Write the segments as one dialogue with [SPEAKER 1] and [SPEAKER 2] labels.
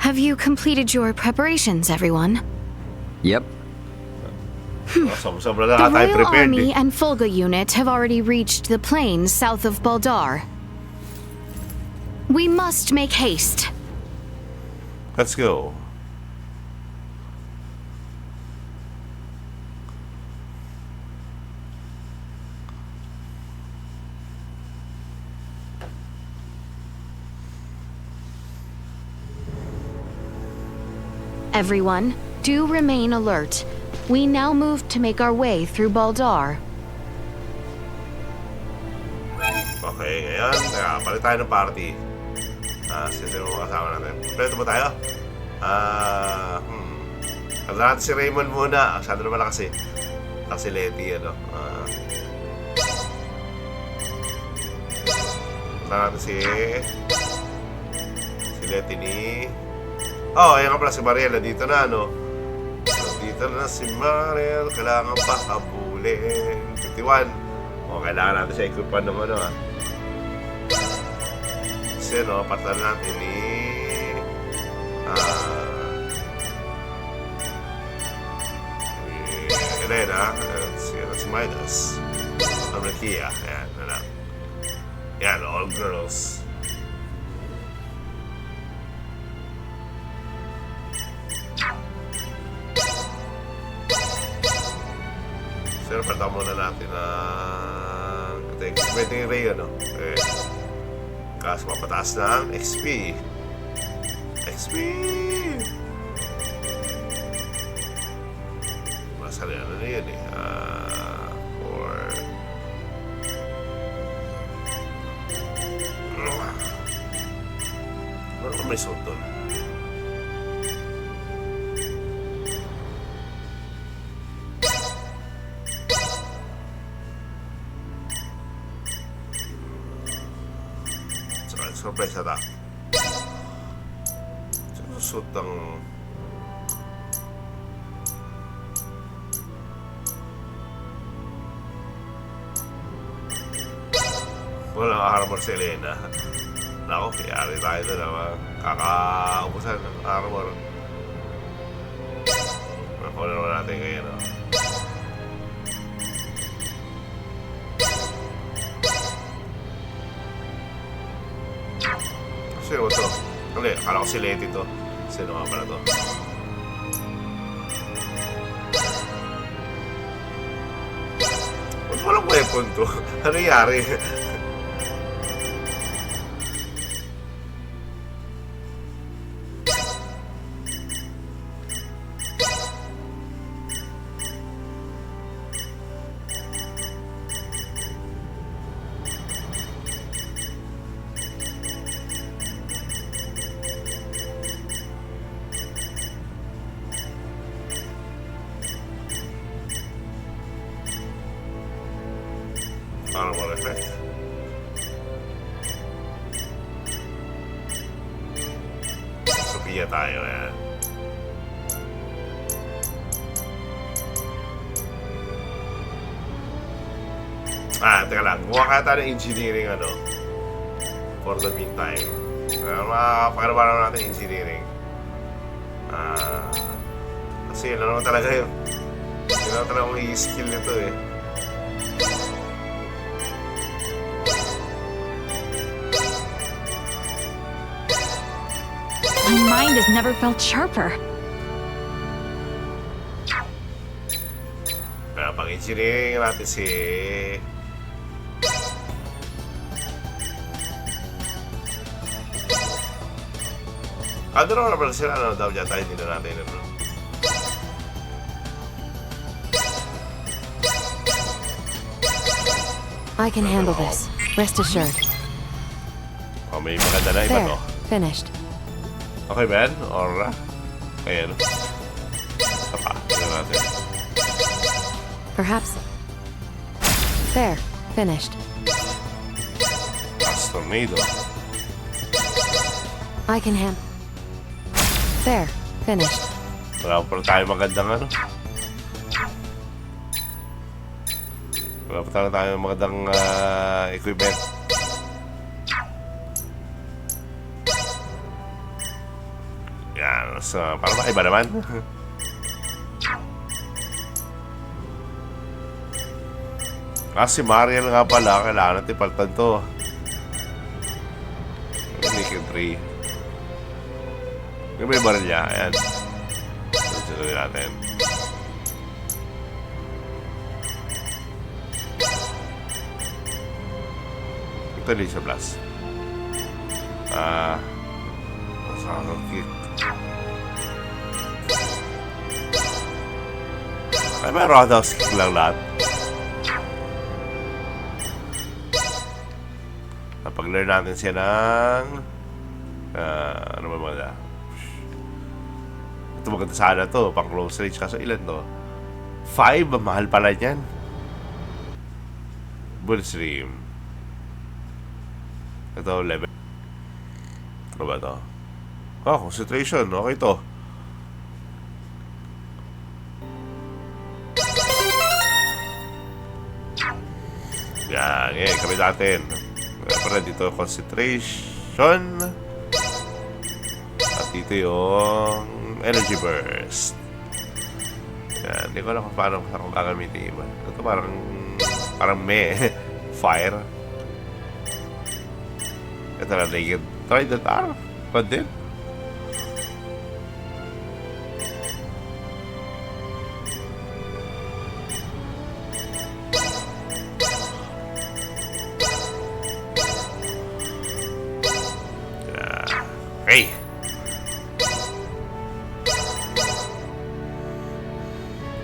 [SPEAKER 1] Have you completed your preparations, everyone?
[SPEAKER 2] Yep.
[SPEAKER 3] Sobra na
[SPEAKER 1] The
[SPEAKER 3] tayo
[SPEAKER 1] Royal
[SPEAKER 3] prepared
[SPEAKER 1] Army
[SPEAKER 3] eh.
[SPEAKER 1] and Fulga unit have already reached the plains south of Baldar. We must make haste.
[SPEAKER 3] Let's go.
[SPEAKER 1] Everyone, do remain alert. We now move to make our way through Baldar.
[SPEAKER 3] Okay, ngayon, palit tayo ng party. Sino mga kasama natin? Kompleto ba tayo? Ano natin si Raymond muna. Masyado naman na kasi. Kasi Letty, ano. Ano natin si Letty ni... Oh, ayan ka pala si Mariel. Nandito na, ano. Nandito na si Mariel. Kailangan pa kabulin. 51. O, kailangan natin siya equipan ng ano, Kasi, no, patan natin ni... Elena. Si Ydas. Astoria. Ayan, ano. Yan, all girls. Sir, pata muna natin ang pwede yung Ray, ano? Okay. Kaso mapataas ng XP. Masali, ano na yun eh? Ano ka may suot doon? Surprise attack. Susunod ang... Walang armor si Elena. Nako, kayari tayo doon naman. Kakaubusan ng armor. Nakuha naman natin ngayon, no? Sino ba ito? Hindi, akala ko si Letty to. Sino nga pala to? Ba't walang weapon to? Ano nangyari? Armor effect. Sophia tayo, yan. Teka lang. Gumawa kaya tayo ng engineering, ano, for the meantime. Makakapaganawa naman natin engineering. Kasi yun naman talaga yun. Yun naman talaga ang i-skill nito eh.
[SPEAKER 1] My mind has never felt sharper.
[SPEAKER 3] Kaya pang-engineering natin si... Ano naman naman sila, ano daw dyan tayo dito natin, ano?
[SPEAKER 4] I can handle this. Rest assured.
[SPEAKER 3] Oh, may maganda na iba
[SPEAKER 4] There.
[SPEAKER 3] to.
[SPEAKER 4] Finished.
[SPEAKER 3] Okay, Ben? Or... Ayan. Isa pa. Tignan natin.
[SPEAKER 4] Perhaps. There. Finished.
[SPEAKER 3] Tornado.
[SPEAKER 4] I can handle. There. Finished.
[SPEAKER 3] Wala pa tayo magandang ano. Wala pa tayo magandang equipment. So, para maiba naman. Si Mariel nga pala, kailangan natin paltan to. Naked 3. Yung may baril niya, ayan. Sunod natin. Ito laser blast. Kick. Ay, may roundhouse kick lang lahat. Napag-learn natin siya ng ano ba mga ito maganda sana to pang close range kaso ilan to 5 mahal pala yan bull stream ito level ano ba to concentration okay to yan kami natin para dito concentration at dito yung energy burst. Yan, hindi ko alam kung paano ako gagamitin iba. Ito parang may fire. Ito na naked. Try that arm. But then okay.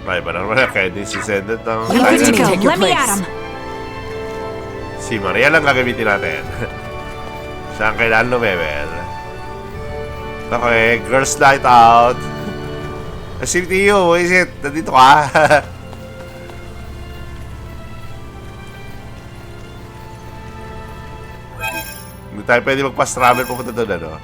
[SPEAKER 3] May ba naman na kaya din si Descendant ng
[SPEAKER 1] Let's go. Let me at him.
[SPEAKER 3] Si Maria lang gagamitin natin. Saan kailangan lumebel? Okay, girls night out. CTU, what is it? Nandito ka. Hindi tayo pwede mag-fast travel pupunta doon, ano?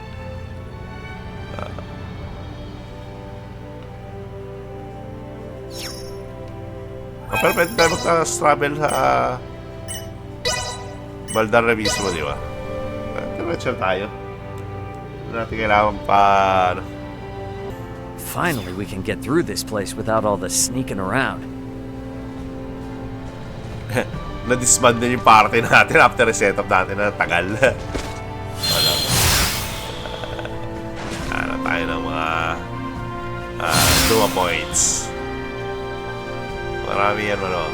[SPEAKER 3] Pero pwede tayo mag-fast travel sa Baldar na mismo, di ba? Diretso tayo. Hindi natin kailangan pa...
[SPEAKER 2] Finally, we can get through this place without all the sneaking around.
[SPEAKER 3] Na-disband din yung party natin after setup natin na tagal. Ano tayo ng mga Duma points. Marami yan, ano.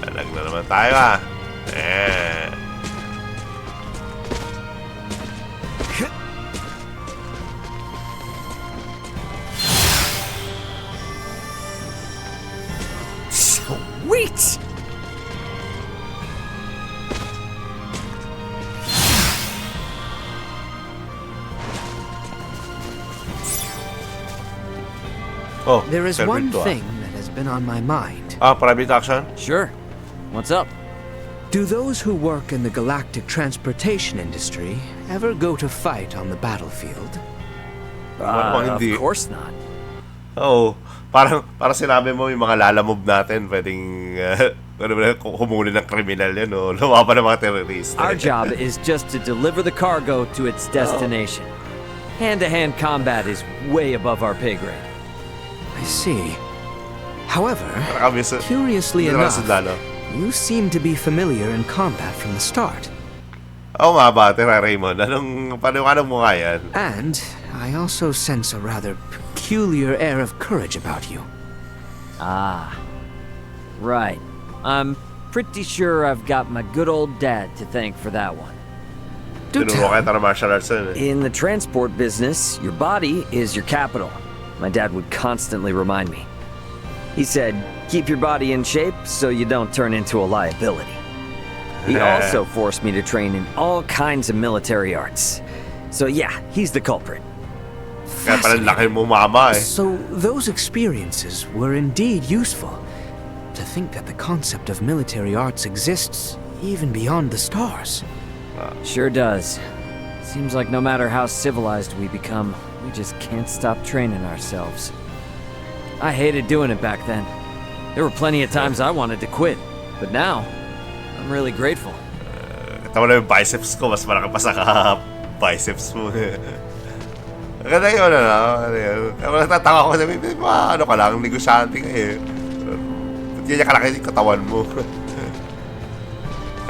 [SPEAKER 3] Talag na naman tayo,
[SPEAKER 2] Sweet!
[SPEAKER 3] Oh,
[SPEAKER 5] There is one thing that has been on my mind.
[SPEAKER 3] Private action?
[SPEAKER 2] Sure. What's up?
[SPEAKER 5] Do those who work in the galactic transportation industry ever go to fight on the battlefield?
[SPEAKER 2] Of course not.
[SPEAKER 3] Oo. Parang sinabi mo yung mga lalamove natin, pwedeng humuli ng kriminal yan o lumaban ng mga terrorist.
[SPEAKER 2] Our job is just to deliver the cargo to its destination. Hand-to-hand combat is way above our pay grade.
[SPEAKER 5] I see. However,
[SPEAKER 3] Kami
[SPEAKER 5] curiously
[SPEAKER 3] hindi naman
[SPEAKER 5] enough,
[SPEAKER 3] sundalo.
[SPEAKER 5] you seem to be familiar in combat from the start.
[SPEAKER 3] Oo nga ba, Raymond? Paano mo nga yan?
[SPEAKER 5] And I also sense a rather peculiar air of courage about you.
[SPEAKER 2] Ah. Right. I'm pretty sure I've got my good old dad to thank for that one.
[SPEAKER 5] Do
[SPEAKER 3] Tinuro
[SPEAKER 5] tell.
[SPEAKER 3] kayo tayo ng martial arts yun.
[SPEAKER 2] In the transport business, your body is your capital. My dad would constantly remind me. He said, keep your body in shape so you don't turn into a liability. He also forced me to train in all kinds of military arts. So yeah, he's the culprit.
[SPEAKER 3] Kaya pala laki mo mama eh.
[SPEAKER 5] So those experiences were indeed useful. To think that the concept of military arts exists even beyond the stars.
[SPEAKER 2] Sure does. Seems like no matter how civilized we become, we just can't stop training ourselves. I hated doing it back then. There were plenty of times I wanted to quit, but now, I'm really grateful.
[SPEAKER 3] Tama na yung biceps ko, mas malaki pa sa biceps mo. Ganda yun, ano yun. Kaya natatawa ko sabi, ano ka lang, negosyante ka eh. Ba't ganyan kalaki yung katawan mo?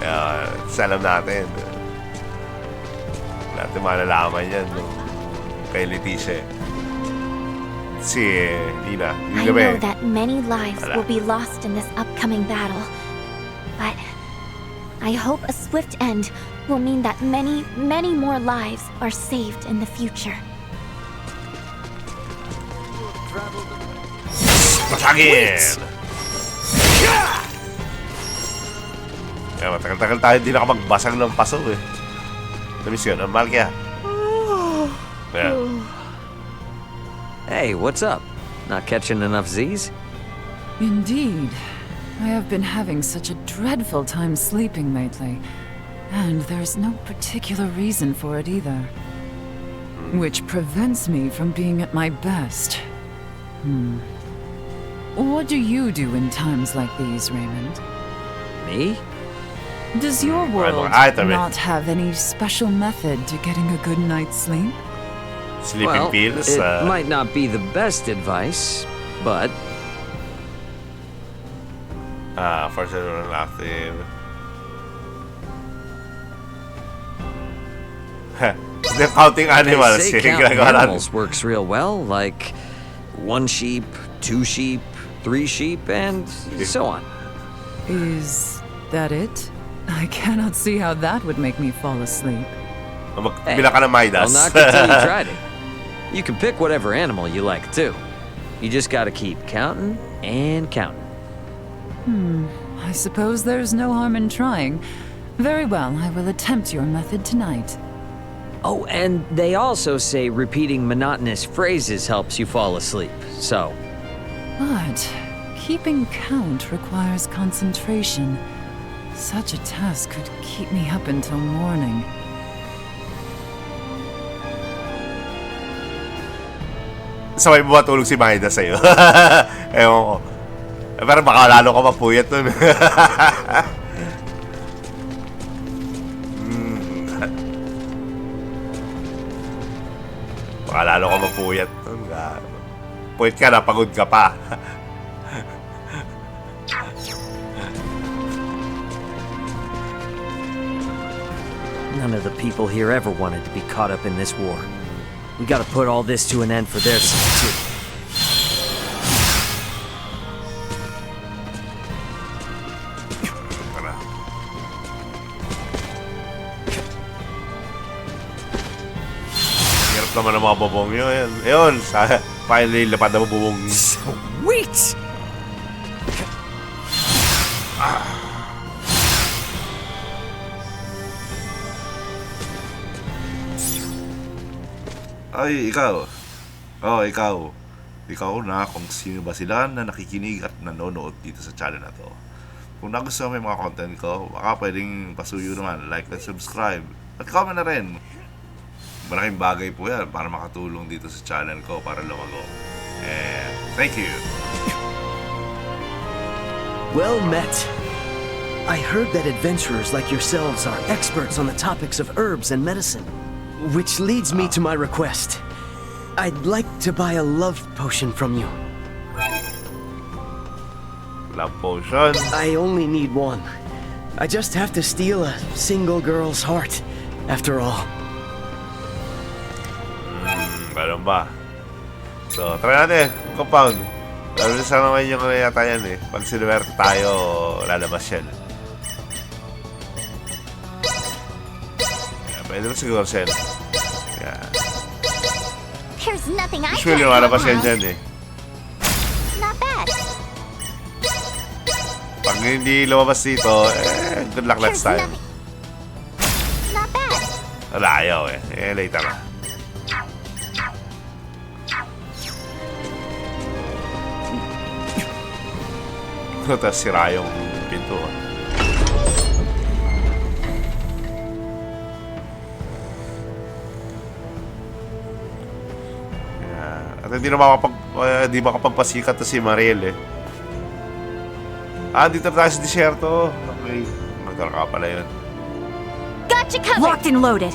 [SPEAKER 3] Kaya, salam natin. Natin malalaman yan, no? Kay Leticia. Si Ina,
[SPEAKER 6] I know that many lives will be lost in this upcoming battle, but I hope a swift end will mean that many, many more lives are saved in the future.
[SPEAKER 3] Masagin! Kaya matagal-tagal tayo hindi nakamagbasag ng paso eh. Namiss yun, ang mahal kaya. Yeah.
[SPEAKER 2] Hey, what's up? Not catching enough Z's?
[SPEAKER 7] Indeed. I have been having such a dreadful time sleeping lately. And there's no particular reason for it either. Which prevents me from being at my best. What do you do in times like these, Raymond?
[SPEAKER 2] Me?
[SPEAKER 7] Does your world not have any special method to getting a good night's sleep?
[SPEAKER 3] Sleeping pills?
[SPEAKER 2] It might not be the best advice, but...
[SPEAKER 3] For sure, active. The counting animals.
[SPEAKER 2] They say counting animals works real well, like 1 sheep, 2 sheep, 3 sheep, and so on.
[SPEAKER 7] Is that it? I cannot see how that would make me fall asleep.
[SPEAKER 3] Bilang ka ng Ydas.
[SPEAKER 2] I'll knock it till you tried it. You can pick whatever animal you like, too. You just gotta keep counting and counting.
[SPEAKER 7] I suppose there's no harm in trying. Very well, I will attempt your method tonight.
[SPEAKER 2] Oh, and they also say repeating monotonous phrases helps you fall asleep, so...
[SPEAKER 7] But keeping count requires concentration. Such a task could keep me up until morning.
[SPEAKER 3] Sabay mo matulog si Ydas sa'yo. Ewan ko. Pero baka lalo ka mapuyat nun. Baka lalo ka mapuyat nun. Puyat ka na, pagod ka pa.
[SPEAKER 2] None of the people here ever wanted to be caught up in this war. We gotta put all this to an end for their sake, too.
[SPEAKER 3] Hirap naman ang mga bubong yun. Ayun, finally, lapad na bubong.
[SPEAKER 2] Sweet!
[SPEAKER 3] Ay, ikaw. Oh, ikaw. Ikaw na kung sino ba sila na nakikinig at nanonood dito sa channel na to. Kung nagustuhan mo yung mga content ko, baka pwedeng pasuyo naman, like and subscribe. At comment na rin. Malaking bagay po yan para makatulong dito sa channel ko para lumago. And thank you.
[SPEAKER 8] Well met. I heard that adventurers like yourselves are experts on the topics of herbs and medicine. Which leads me to my request. I'd like to buy a love potion from you.
[SPEAKER 3] Love potion?
[SPEAKER 8] I only need one. I just have to steal a single girl's heart, after all.
[SPEAKER 3] Ganun ba? So, try natin. Compound. Lalo na sa naman yung yata yan eh. Pag sinuwerte tayo, lalabas yan. Pwede na siguro siya. Yeah.
[SPEAKER 6] There's nothing I
[SPEAKER 3] Usually,
[SPEAKER 6] can't
[SPEAKER 3] lalabas yan
[SPEAKER 6] help.
[SPEAKER 3] dyan eh.
[SPEAKER 6] Not bad.
[SPEAKER 3] Pag hindi lumabas dito, good luck next
[SPEAKER 6] There's
[SPEAKER 3] time.
[SPEAKER 6] nothing. Not bad.
[SPEAKER 3] Wala, ayaw eh. Later na. Tapos sira yung pinto. At hindi na di makapagpasikat to si Mariel eh. Dito tayo sa disyerto. Okay. Magdala ka pala yun.
[SPEAKER 6] Gotcha covered.
[SPEAKER 1] Locked and loaded.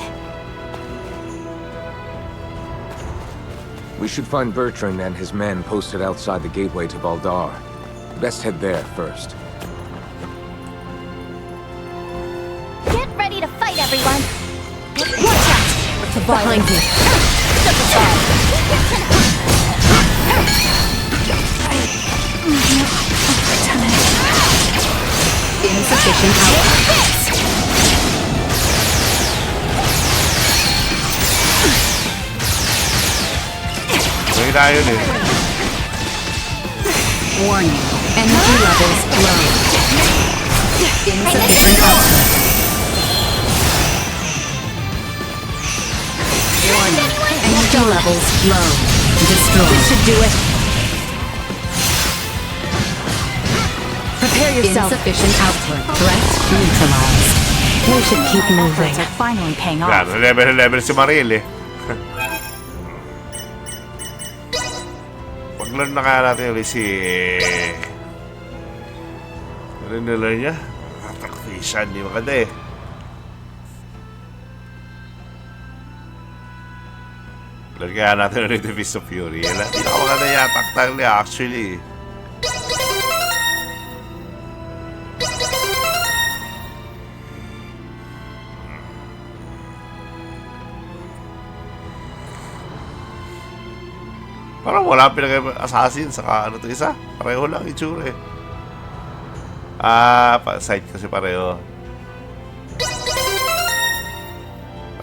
[SPEAKER 9] We should find Bertrand and his men posted outside the gateway to Valdar. Best head there first.
[SPEAKER 6] Get ready to fight, everyone! Watch out!
[SPEAKER 4] Behind you. Insufficient output.
[SPEAKER 3] May na yun eh.
[SPEAKER 4] Warning. Energy levels low. Insufficient output. Warning. Energy levels low. Destroy. This should do it. Prepare yourself. Insufficient output. Threat neutralized. We should keep moving. Are finally paying off.
[SPEAKER 3] Yan, level si Mariel eh. Paglan na kaya natin ulit si... Ano nila niya? Tactician, di maganda eh. Paglan kaya natin ulit yung Fist of Fury. Hindi na maganda yung attack niya actually. Parang wala pinag-assassin saka ano to isa. Pareho lang itsura eh. Side kasi pareho.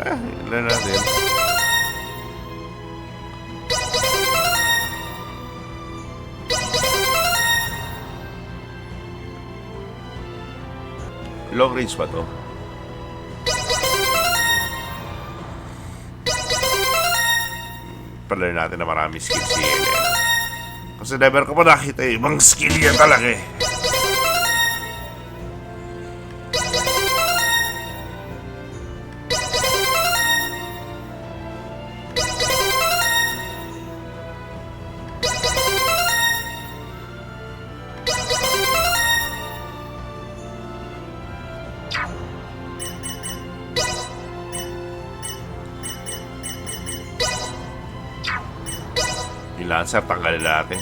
[SPEAKER 3] Ilan natin. Long range pa to. Learn natin na marami skills si Elena. Kasi never ko pa nakita ibang skill yan talaga eh. Yung Lancer, tanggalin natin.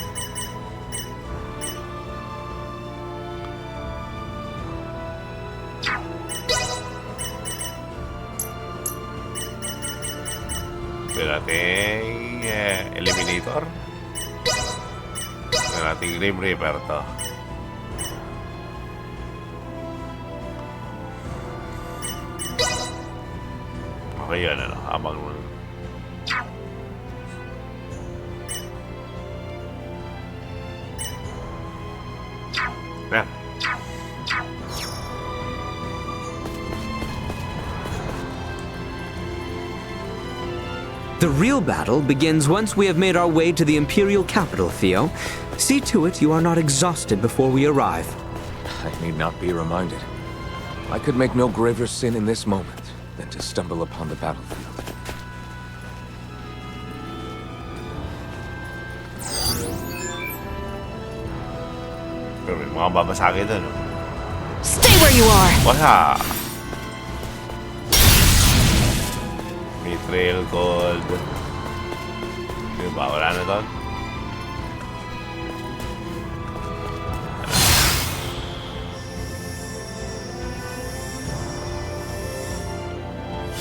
[SPEAKER 3] Pwede natin Eliminator. Pwede natin Grim Reaper to. Okay yun, ano, habang yeah.
[SPEAKER 5] The real battle begins once we have made our way to the Imperial capital, Theo. See to it you are not exhausted before we arrive.
[SPEAKER 9] I need not be reminded. I could make no graver sin in this moment than to stumble upon the battlefield.
[SPEAKER 3] Pero may mga babasagin doon.
[SPEAKER 4] Stay where you are.
[SPEAKER 3] Wala. Mithril, gold. Diba? Wala na doon.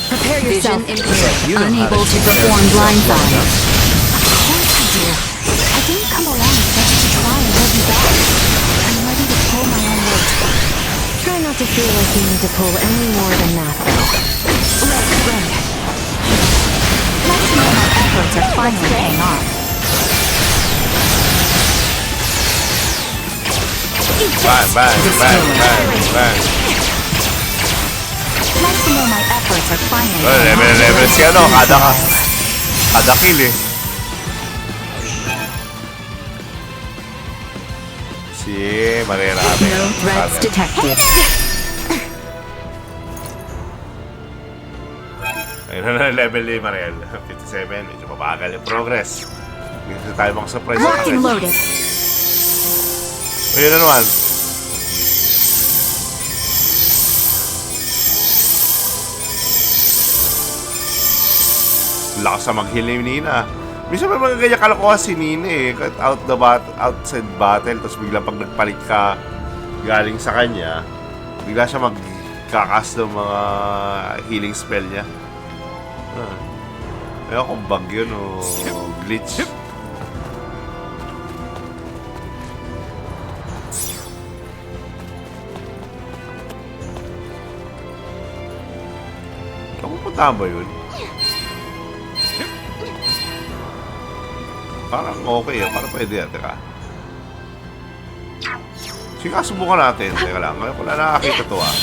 [SPEAKER 4] Prepare yourself. Unable to perform blindside.
[SPEAKER 6] Of course I do. I didn't come along just to try and hold you back. I'm ready to pull my own weight.
[SPEAKER 4] Try not to feel like you need to pull any more than that, though.
[SPEAKER 6] Let's run. Let's know my efforts are finally paying off.
[SPEAKER 3] Bang, bang, bang, bang, bang.
[SPEAKER 6] Let's know my efforts are finally
[SPEAKER 3] Well,
[SPEAKER 6] paying off.
[SPEAKER 3] level si ano, kada kill eh. Si Mariel natin.
[SPEAKER 4] No threats detected.
[SPEAKER 3] Ayun na level ni Mariel. 57, medyo mabagal yung progress. Hindi tayo surprise sa
[SPEAKER 6] Locked and loaded.
[SPEAKER 3] Ayun na naman. Lakas na mag-heal ni Nina. Minsan may mga ganyan kalokohan si Nini eh. Kahit outside battle, tapos biglang pag nagpalit ka galing sa kanya, bigla siya magkakas ng mga healing spell niya. Ayaw kung bug yun o glitch. Kamupuntahan ba yun? Parang okay ah, parang pwede yan, teka. Sige, subukan natin. Teka lang, ngayon ko na nakakita to ah.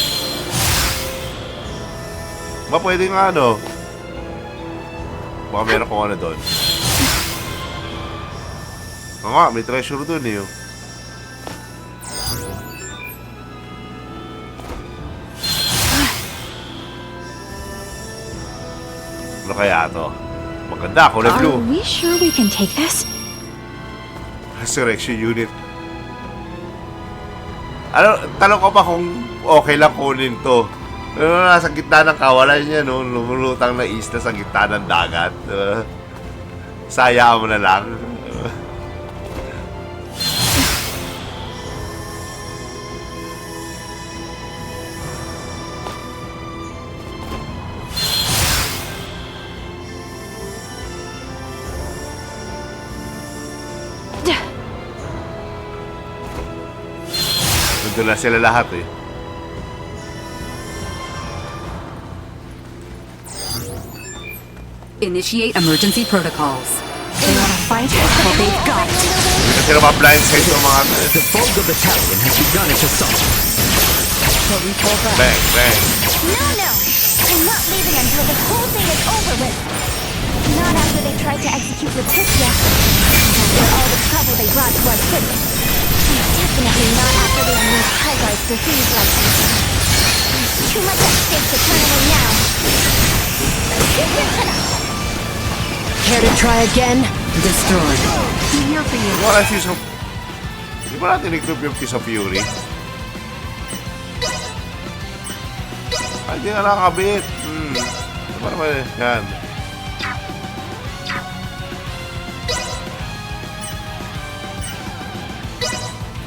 [SPEAKER 3] Ba pwede nga ano? Baka meron kong ano doon. Oo nga, may treasure doon eh. Ano kaya to? Maganda, kulay blue.
[SPEAKER 1] Are we sure we can take this?
[SPEAKER 3] Resurrection unit. Ano, tanong ko pa kung okay lang kunin to. Nasa gitna ng kawalan niya, no? Lumulutang na isla sa gitna ng dagat. Sayaan mo na lang. Nandun na sila lahat eh.
[SPEAKER 4] Initiate emergency protocols. They want to fight? Well, they've got it.
[SPEAKER 3] Hindi kasi naman blindside ng mga...
[SPEAKER 8] The Volga battalion has begun its assault.
[SPEAKER 4] Shall we pull back?
[SPEAKER 3] Bang, bang.
[SPEAKER 6] No! I'm not leaving until this whole thing is over with. Not after they tried to execute Leticia. After all the trouble they brought to our city. And definitely not after they unleashed Helgar's disease like this. There's too much at stake to turn away now.
[SPEAKER 4] Care to try again? Destroyed.
[SPEAKER 1] Here for you.
[SPEAKER 3] Wala Fuse of... Di ba natin i-group yung Fuse of Fury? Ay, di nga nakakabit. Di ba naman yan?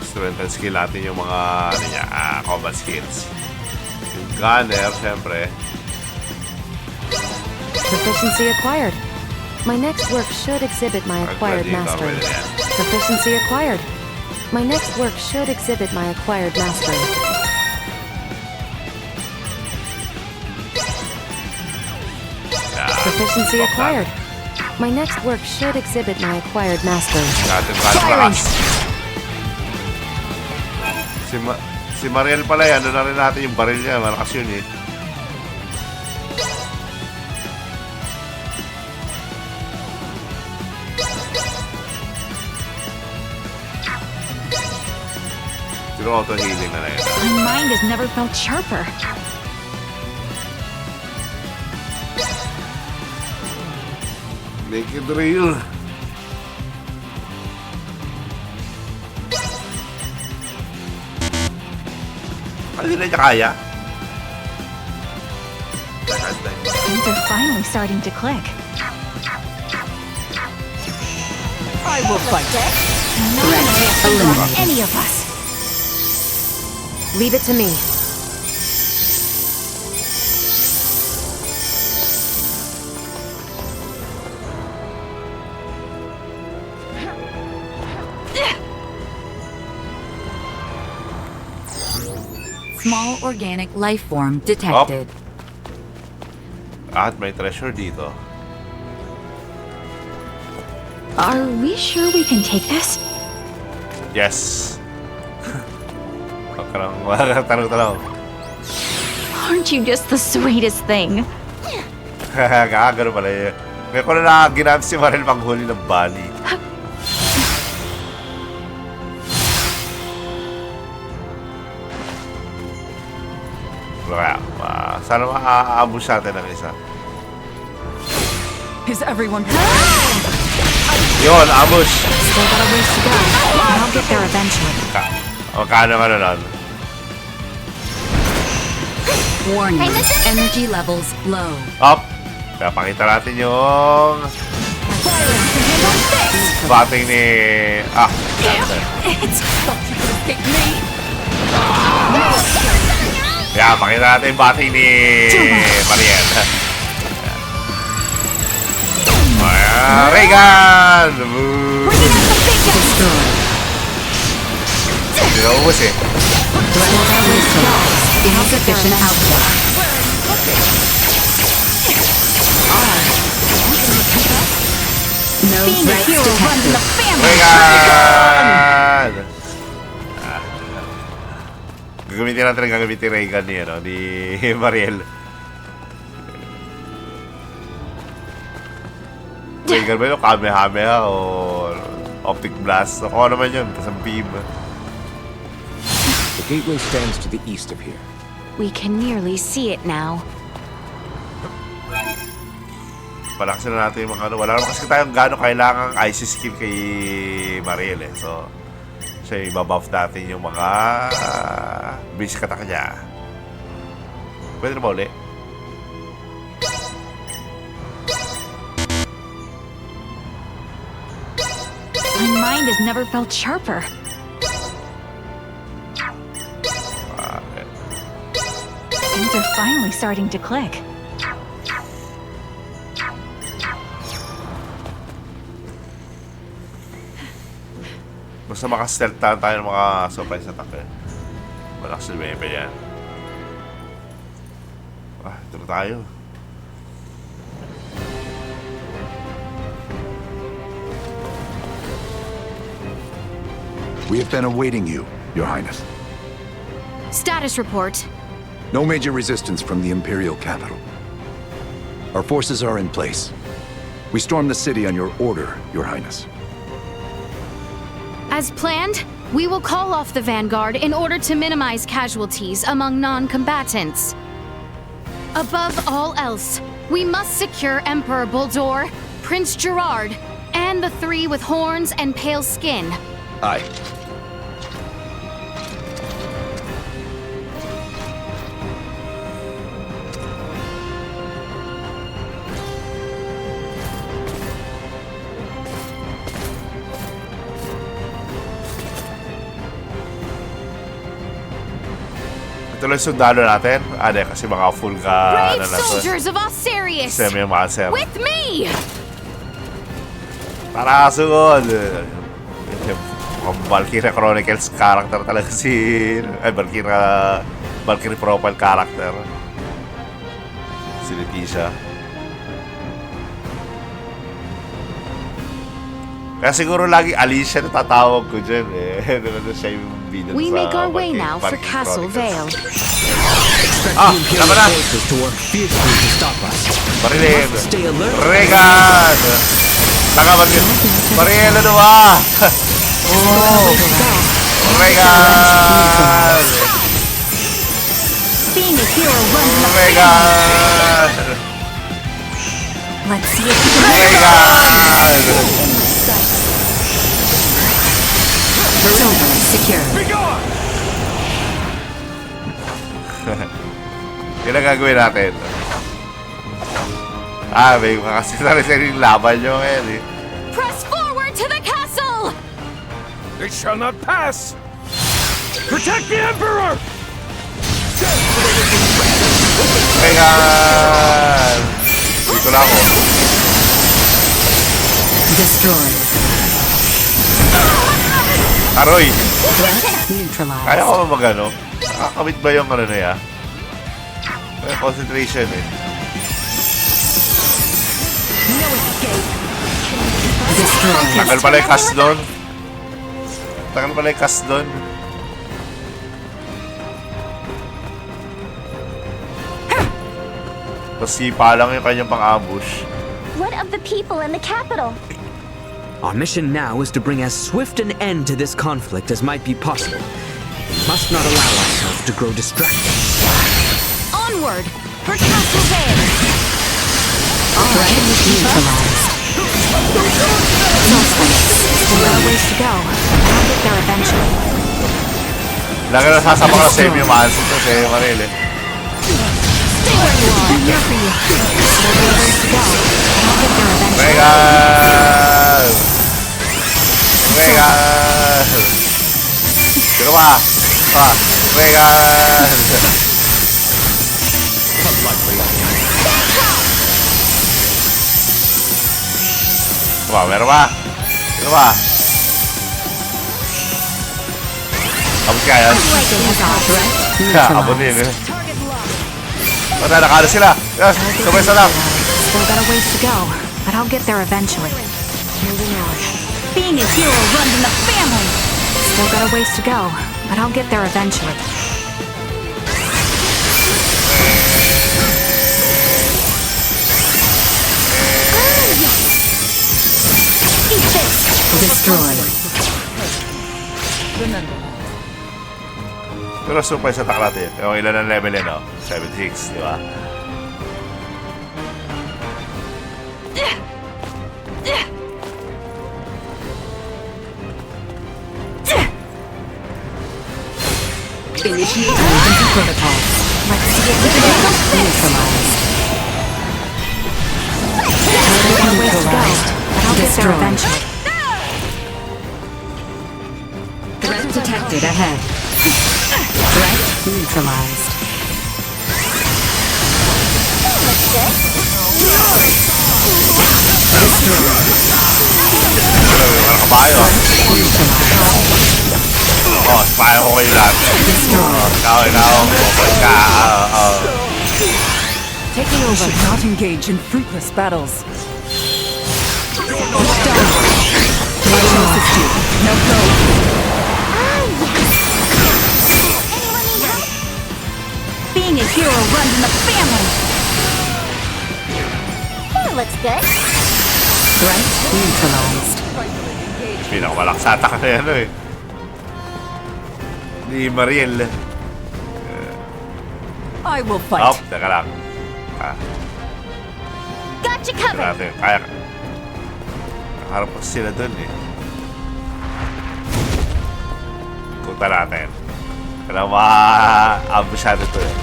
[SPEAKER 3] Strength and skill natin yung mga ano niya, combat skills. Yung gunner, syempre.
[SPEAKER 10] Proficiency acquired. My next work should exhibit my acquired mastery. Proficiency acquired. My next work should exhibit my acquired mastery. Proficiency acquired. My next work should exhibit my acquired mastery.
[SPEAKER 3] Si Mariel pala yan, ano na rin natin yung baril niya, malakas yun eh. Siguro auto-healing na yun.
[SPEAKER 1] My mind has never felt sharper.
[SPEAKER 3] Make it real. Ano din na niya kaya?
[SPEAKER 1] Things are finally starting to click.
[SPEAKER 4] I will fight.
[SPEAKER 1] No one else can block any of us.
[SPEAKER 10] Leave it to me.
[SPEAKER 4] Small organic life form detected.
[SPEAKER 3] At may treasure dito.
[SPEAKER 1] Are we sure we can take this?
[SPEAKER 3] Yes. Tanong-tanong.
[SPEAKER 1] Aren't you just the sweetest thing?
[SPEAKER 3] Gano'n pala yun. Ngayon ko na ginamit si Mariel panghuli ng bali. Kaya, sana maaabos natin ng isa.
[SPEAKER 7] Is everyone...
[SPEAKER 3] Yun, abos!
[SPEAKER 10] Still got a ways to go, but I'll get there eventually.
[SPEAKER 3] Magkano nga nun?
[SPEAKER 4] Warning. Energy levels low.
[SPEAKER 3] Up! Kaya pakita natin yung...
[SPEAKER 4] Silence
[SPEAKER 3] Bating ni...
[SPEAKER 7] It's thought you could escape me.
[SPEAKER 3] Yeah, pakita natin yung bating ni Mariel. Reagan! Sinaubos eh.
[SPEAKER 4] Insufficient output. No threats detected.
[SPEAKER 3] Reagan! Gagamitin natin ang gagamitin Reagan ni Mariel. Reagan ba yun? Kamehameha o optic blast? O ano naman yun? Kasang beam.
[SPEAKER 9] The gateway stands to the east of here.
[SPEAKER 1] We can nearly see it now.
[SPEAKER 3] Palakasin na natin yung mga ano. Wala naman kasi tayong gano'ng kailangang icy skill kay Mariel eh. So, siya ibabuff natin yung mga basic attack niya. Pwede na ba ulit?
[SPEAKER 1] My mind has never felt sharper. Things are finally starting to click.
[SPEAKER 3] Basta maka-stealth tayo ng mga surprise attack eh. Malakas yung mepe yan. Ito na tayo.
[SPEAKER 11] We have been awaiting you, Your Highness.
[SPEAKER 1] Status report.
[SPEAKER 11] No major resistance from the Imperial capital. Our forces are in place. We stormed the city on your order, Your Highness.
[SPEAKER 1] As planned, we will call off the Vanguard in order to minimize casualties among non-combatants. Above all else, we must secure Emperor Bulldor, Prince Gerard, and the three with horns and pale skin.
[SPEAKER 11] Aye.
[SPEAKER 3] Ito lang sundalo natin. Kasi mga full ka
[SPEAKER 1] Brave soldiers of Osirius!
[SPEAKER 3] Semi-master.
[SPEAKER 1] With me!
[SPEAKER 3] Tara, sugod! Valkyria Chronicles character talaga si... Valkyrie profile character. Si Leticia. Kaya siguro lagi Alicia na tatawag ko dyan eh. Doon siya yung video
[SPEAKER 1] We
[SPEAKER 3] sa
[SPEAKER 1] make our way now for
[SPEAKER 3] Valkyrie
[SPEAKER 1] Castle Vale.
[SPEAKER 3] Tama na! Marilyn! Regan! Taka, Mariel, ano ba? Oh! Regan!
[SPEAKER 1] Being a hero runs in the
[SPEAKER 3] Regan!
[SPEAKER 1] Let's see if you can
[SPEAKER 3] Regan!
[SPEAKER 1] secure.
[SPEAKER 3] Yun ang gagawin natin. May makasinarin laban nyo ngayon eh.
[SPEAKER 1] Press forward to the castle!
[SPEAKER 9] They shall not pass! Protect the Emperor!
[SPEAKER 3] Regan! Dito na ako.
[SPEAKER 4] Destroyed.
[SPEAKER 3] Aroy!
[SPEAKER 4] Neutralized.
[SPEAKER 3] Kaya ko ba mag-ano? Nakakamit ba yung ano na yan? May concentration eh.
[SPEAKER 4] Destroyed.
[SPEAKER 3] Tagal pala yung cast doon. Tagal pala yung cast doon. Pasipa lang yung kanyang pang-ambush.
[SPEAKER 6] What of the people in the capital?
[SPEAKER 5] Our mission now is to bring as swift an end to this conflict as might be possible. We must not allow ourselves to grow distracted.
[SPEAKER 1] Onward! For Castle Vale!
[SPEAKER 4] Threat neutralized.
[SPEAKER 1] Still a ways to go. I'll get there eventually.
[SPEAKER 3] Lagi na sasama ka sa yung mansit to sa Maril eh.
[SPEAKER 1] Stay where you are. I'm here for you. Still a ways to go. I'll get there eventually.
[SPEAKER 3] Regan! Regan! Sino ba? Regan! Sino ba? Meron ba? Sino ba? Abot ka yan? Abot din eh. Nakakala sila. Yes, sabay sa lang.
[SPEAKER 4] Still got a ways to go, but I'll get there eventually. Moving on.
[SPEAKER 1] Being a hero runs in the family.
[SPEAKER 4] Still got a ways to go, but I'll get there eventually.
[SPEAKER 1] Eat this.
[SPEAKER 4] Destroyed.
[SPEAKER 3] Pero surprise attack natin. Yung ilan ang level yan, no? 76, di ba?
[SPEAKER 4] Initiate emergency protocols. Let's see if we can get them neutralized. Still got a ways to go, but I'll get there eventually. Threat detected ahead. Threat neutralized. Destroyed.
[SPEAKER 3] Oh, spy ko kayo lahat. Ikaw.
[SPEAKER 7] Taking over. Should not engage in fruitless battles. No go.
[SPEAKER 1] Being a hero runs in the family.
[SPEAKER 6] That looks good.
[SPEAKER 4] Threat neutralized.
[SPEAKER 3] Pinakamalakas attack na yan, eh. Ni Mariel.
[SPEAKER 7] I will fight.
[SPEAKER 3] Oh, teka lang.
[SPEAKER 6] Gotcha covered.
[SPEAKER 3] Kaya. Nakaharap pa sila dun, eh. Punta natin. Kaya ma-ambushado to, eh.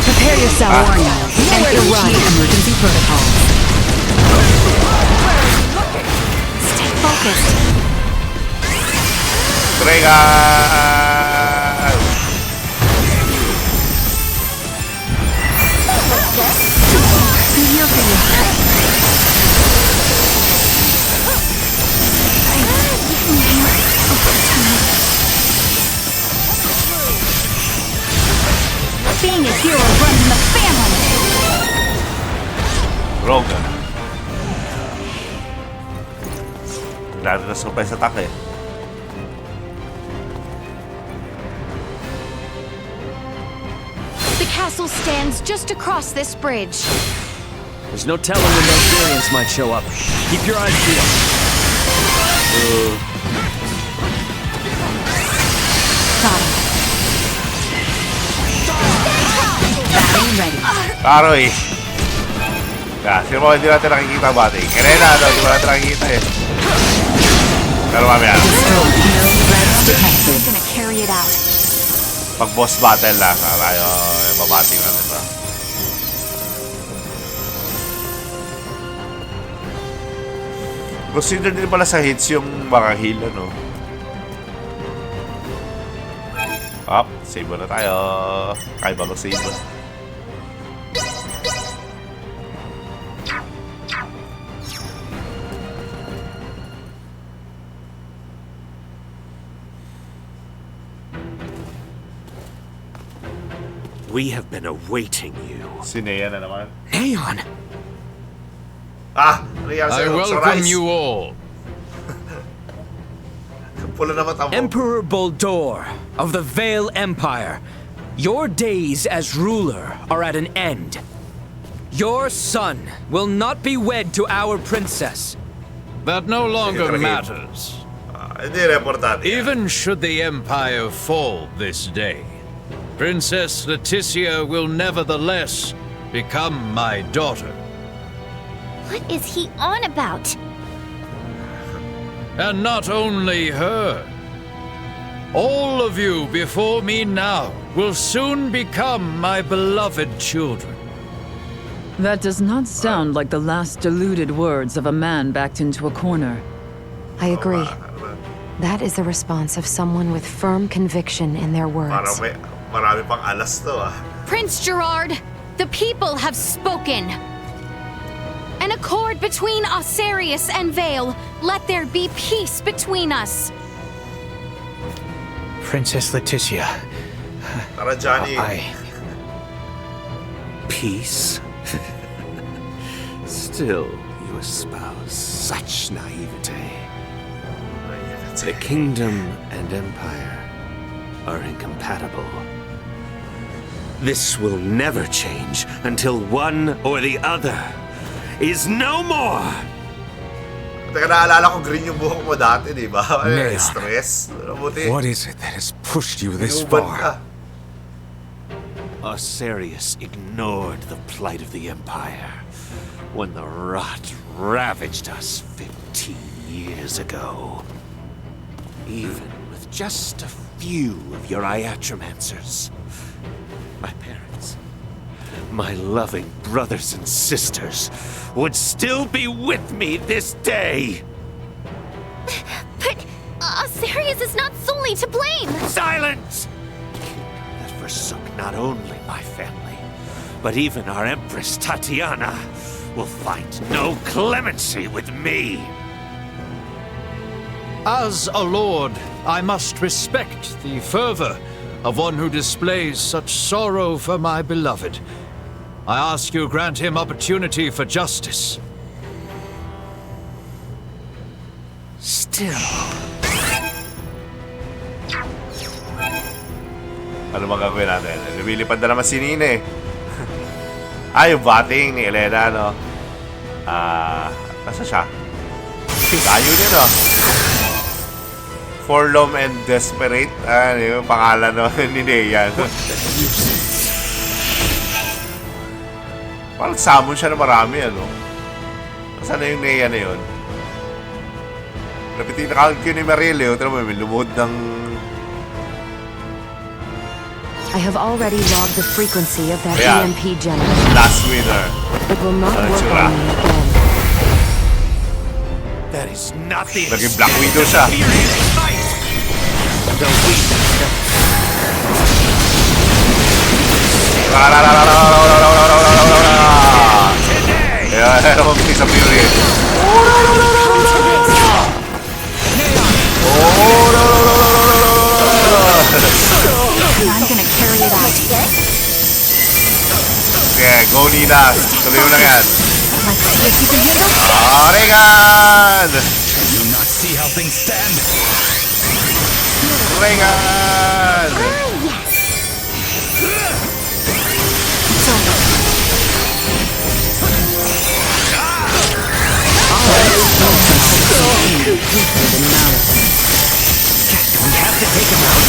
[SPEAKER 4] Prepare yourself, and run emergency protocols. Stay focused.
[SPEAKER 3] Regan!
[SPEAKER 4] I'm here for you.
[SPEAKER 1] Being a hero runs in the family.
[SPEAKER 3] Rogan. Lalo na surprise attack, eh.
[SPEAKER 1] The castle stands just across this bridge.
[SPEAKER 2] There's no telling when those variants might show up. Keep your eyes peeled.
[SPEAKER 4] Got him. Battery ready.
[SPEAKER 3] Klaro, eh. Sino mo hindi natin nakikita ang bati? Kanina, hindi mo natin nakikita, eh. Pero mamaya.
[SPEAKER 4] No threats detected.
[SPEAKER 1] I'm gonna carry it out.
[SPEAKER 3] Pag boss battle lang, tayo babati natin ba? Consider din pala sa hits yung mga heal, ano? Up, save na tayo. Kaya ba mag-save mo?
[SPEAKER 12] We have been awaiting you.
[SPEAKER 3] Si Nea na naman.
[SPEAKER 5] Aeon!
[SPEAKER 3] Ah! Nangyari
[SPEAKER 13] I
[SPEAKER 3] sa'yo?
[SPEAKER 13] welcome you all.
[SPEAKER 3] Pula naman tamo.
[SPEAKER 5] Emperor Boldor of the Vale Empire, your days as ruler are at an end. Your son will not be wed to our princess.
[SPEAKER 13] That no longer matters.
[SPEAKER 3] Hindi reportado.
[SPEAKER 13] Even should the Empire fall this day, Princess Leticia will nevertheless become my daughter.
[SPEAKER 6] What is he on about?
[SPEAKER 13] And not only her. All of you before me now will soon become my beloved children.
[SPEAKER 7] That does not sound like the last deluded words of a man backed into a corner.
[SPEAKER 10] I agree. That is the response of someone with firm conviction in their words.
[SPEAKER 3] Marami pang alas to ah.
[SPEAKER 1] Prince Gerard, the people have spoken. An accord between Osirius and Vale. Let there be peace between us.
[SPEAKER 12] Princess Leticia.
[SPEAKER 3] Tara, Johnny.
[SPEAKER 12] Peace? Still, you espouse such naivete. The kingdom and empire are incompatible. This will never change until one or the other is no more!
[SPEAKER 3] Teka, naalala ko green yung buhok mo dati, di ba?
[SPEAKER 9] Mayor,
[SPEAKER 3] Stress.
[SPEAKER 9] what is it that has pushed you this
[SPEAKER 3] Inuban
[SPEAKER 9] far?
[SPEAKER 3] ka.
[SPEAKER 12] Osirius ignored the plight of the Empire when the rot ravaged us 50 years ago. Even with just a few of your iatromancers, my parents, my loving brothers and sisters would still be with me this day.
[SPEAKER 6] But Osirius is not solely to blame.
[SPEAKER 12] Silence! That forsook not only my family, but even our Empress Tatiana will find no clemency with me.
[SPEAKER 13] As a lord, I must respect the fervor of one who displays such sorrow for my beloved. I ask you grant him opportunity for justice.
[SPEAKER 12] Still.
[SPEAKER 3] Ano bang gagawin natin? Lumilipad na naman si Nina eh. Yung batting ni Elena, no? Nasa siya? Tayo din, no? Forlorn and Desperate. Ano yung pangalan, no? Ni Nea. Parang summon siya na marami, ano? Saan na yung Nea na yun? Napitin na kagad ni Marilio. Tara mo, may lumuhod ng...
[SPEAKER 10] I have already logged the frequency of that
[SPEAKER 3] Ayan.
[SPEAKER 10] EMP generator.
[SPEAKER 3] Last winner.
[SPEAKER 10] It will not work
[SPEAKER 3] tsura?
[SPEAKER 10] on me again.
[SPEAKER 12] That is not the
[SPEAKER 3] Naging Black Widow siya.
[SPEAKER 12] The weakness.
[SPEAKER 3] Ayan, ako kasi sa Fury.
[SPEAKER 4] I'm gonna carry it out.
[SPEAKER 3] Okay, go Nina. Tuloy mo lang yan.
[SPEAKER 4] Let's see if you can handle it.
[SPEAKER 3] Regan!
[SPEAKER 14] Can you not see how things stand?
[SPEAKER 3] Regan!
[SPEAKER 4] It's over.
[SPEAKER 14] Do we have to take him out?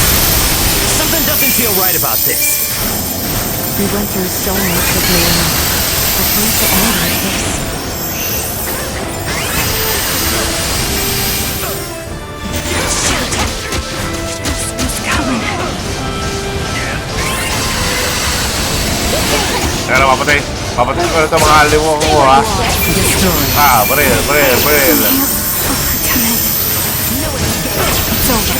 [SPEAKER 14] Something doesn't feel right about this.
[SPEAKER 10] We went through so much with Leona. I can't to end like this.
[SPEAKER 3] Kaya papatay. Papatay ko na ito mga aliw ko, ha? Baril.
[SPEAKER 4] It's over.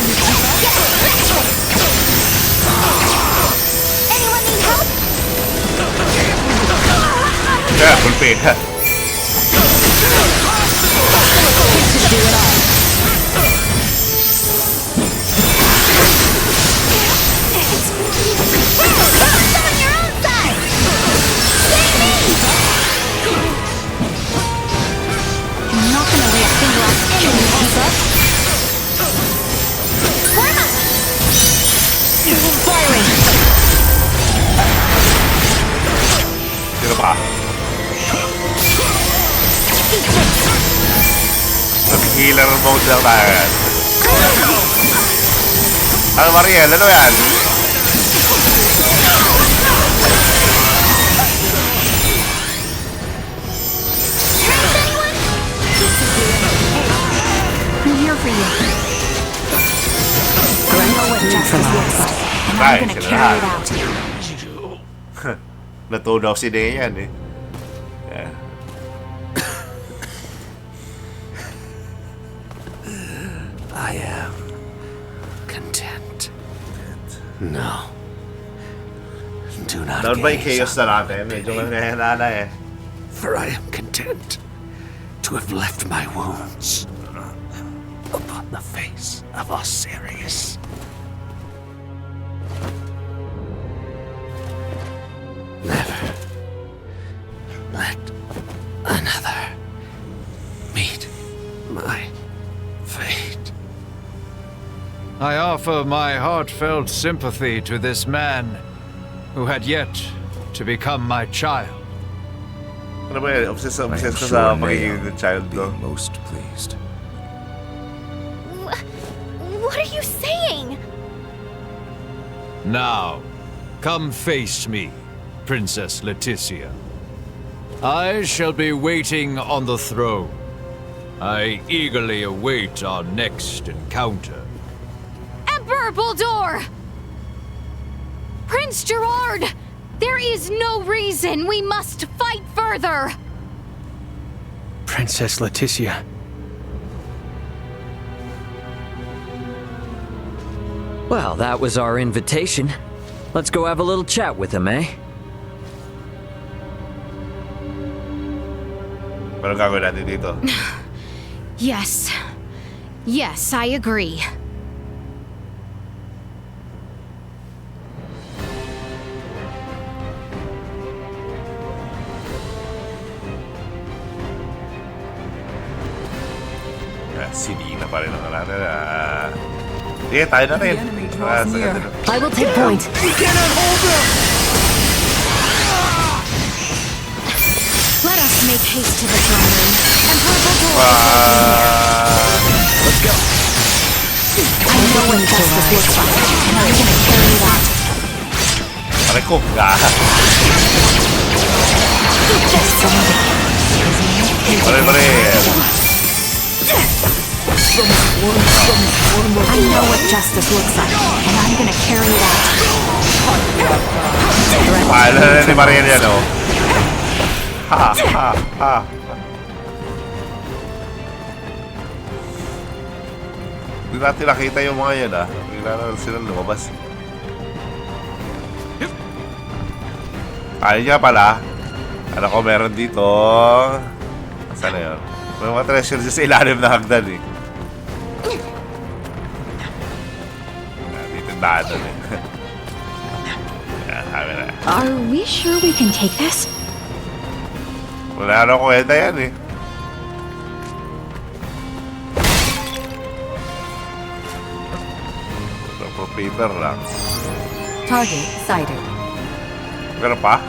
[SPEAKER 6] Anyone need help?
[SPEAKER 3] Kaya, pulpit.
[SPEAKER 4] Do it all.
[SPEAKER 6] On your own side. Stay me.
[SPEAKER 4] I'm not gonna lay a finger on anyone, Lisa.
[SPEAKER 6] Form up.
[SPEAKER 4] Firing.
[SPEAKER 3] Sino pa? Nag-healer mode lang tayo yan. Ano, Mariel? Ano yan?
[SPEAKER 4] I'm here for you. I know what justice looks like, and I'm gonna
[SPEAKER 3] sila
[SPEAKER 4] carry it
[SPEAKER 3] lahat.
[SPEAKER 4] out.
[SPEAKER 3] Natunaw si Nea yan eh.
[SPEAKER 12] No. Do not
[SPEAKER 3] Down by
[SPEAKER 12] gaze
[SPEAKER 3] chaos
[SPEAKER 12] on
[SPEAKER 3] na natin. Medyo nangyayala eh.
[SPEAKER 12] For I am content to have left my wounds upon the face of Osiris. Never let another meet my fate.
[SPEAKER 13] I offer my heartfelt sympathy to this man who had yet to become my child.
[SPEAKER 3] Ano ba yan? Obsessed
[SPEAKER 9] I am
[SPEAKER 3] ka
[SPEAKER 9] sure
[SPEAKER 3] sa
[SPEAKER 9] Nea
[SPEAKER 3] pagiging
[SPEAKER 9] will
[SPEAKER 3] child
[SPEAKER 9] be
[SPEAKER 3] ko.
[SPEAKER 9] most pleased.
[SPEAKER 6] What are you saying?
[SPEAKER 13] Now, come face me, Princess Leticia. I shall be waiting on the throne. I eagerly await our next encounter.
[SPEAKER 1] Emperor Bulldor! Prince Gerard! There is no reason we must fight further!
[SPEAKER 5] Princess Leticia.
[SPEAKER 2] Well, that was our invitation. Let's go have a little chat with him, eh?
[SPEAKER 3] Anong gagawin natin dito?
[SPEAKER 1] Yes. Yes, I agree.
[SPEAKER 3] Sinina pa rin ang natin. Sige, tayo na rin.
[SPEAKER 10] I will take point.
[SPEAKER 1] We cannot hold them! Let us make haste to the throne room. Emperor Bulldor is
[SPEAKER 2] Let's go.
[SPEAKER 6] I know what justice looks like, and I'm gonna carry it out.
[SPEAKER 3] Aray ko. Pare.
[SPEAKER 6] I know what justice looks like, and I'm gonna carry it out.
[SPEAKER 3] Paano na ni Mariel yan, oh. Ha. Hindi natin nakita yung mga yan, ah. Bigla na silang lumabas. Ayun nga pala. Ano ko meron dito? Saan na yun? May mga treasure dyan sa ilalim na hagdan, eh. Dito yung daanan, eh. Yan, sabi na.
[SPEAKER 6] Are we sure we can take this?
[SPEAKER 3] Wala na kwenta yan, eh. Pro paper lang.
[SPEAKER 4] Target sighted.
[SPEAKER 3] Meron pa?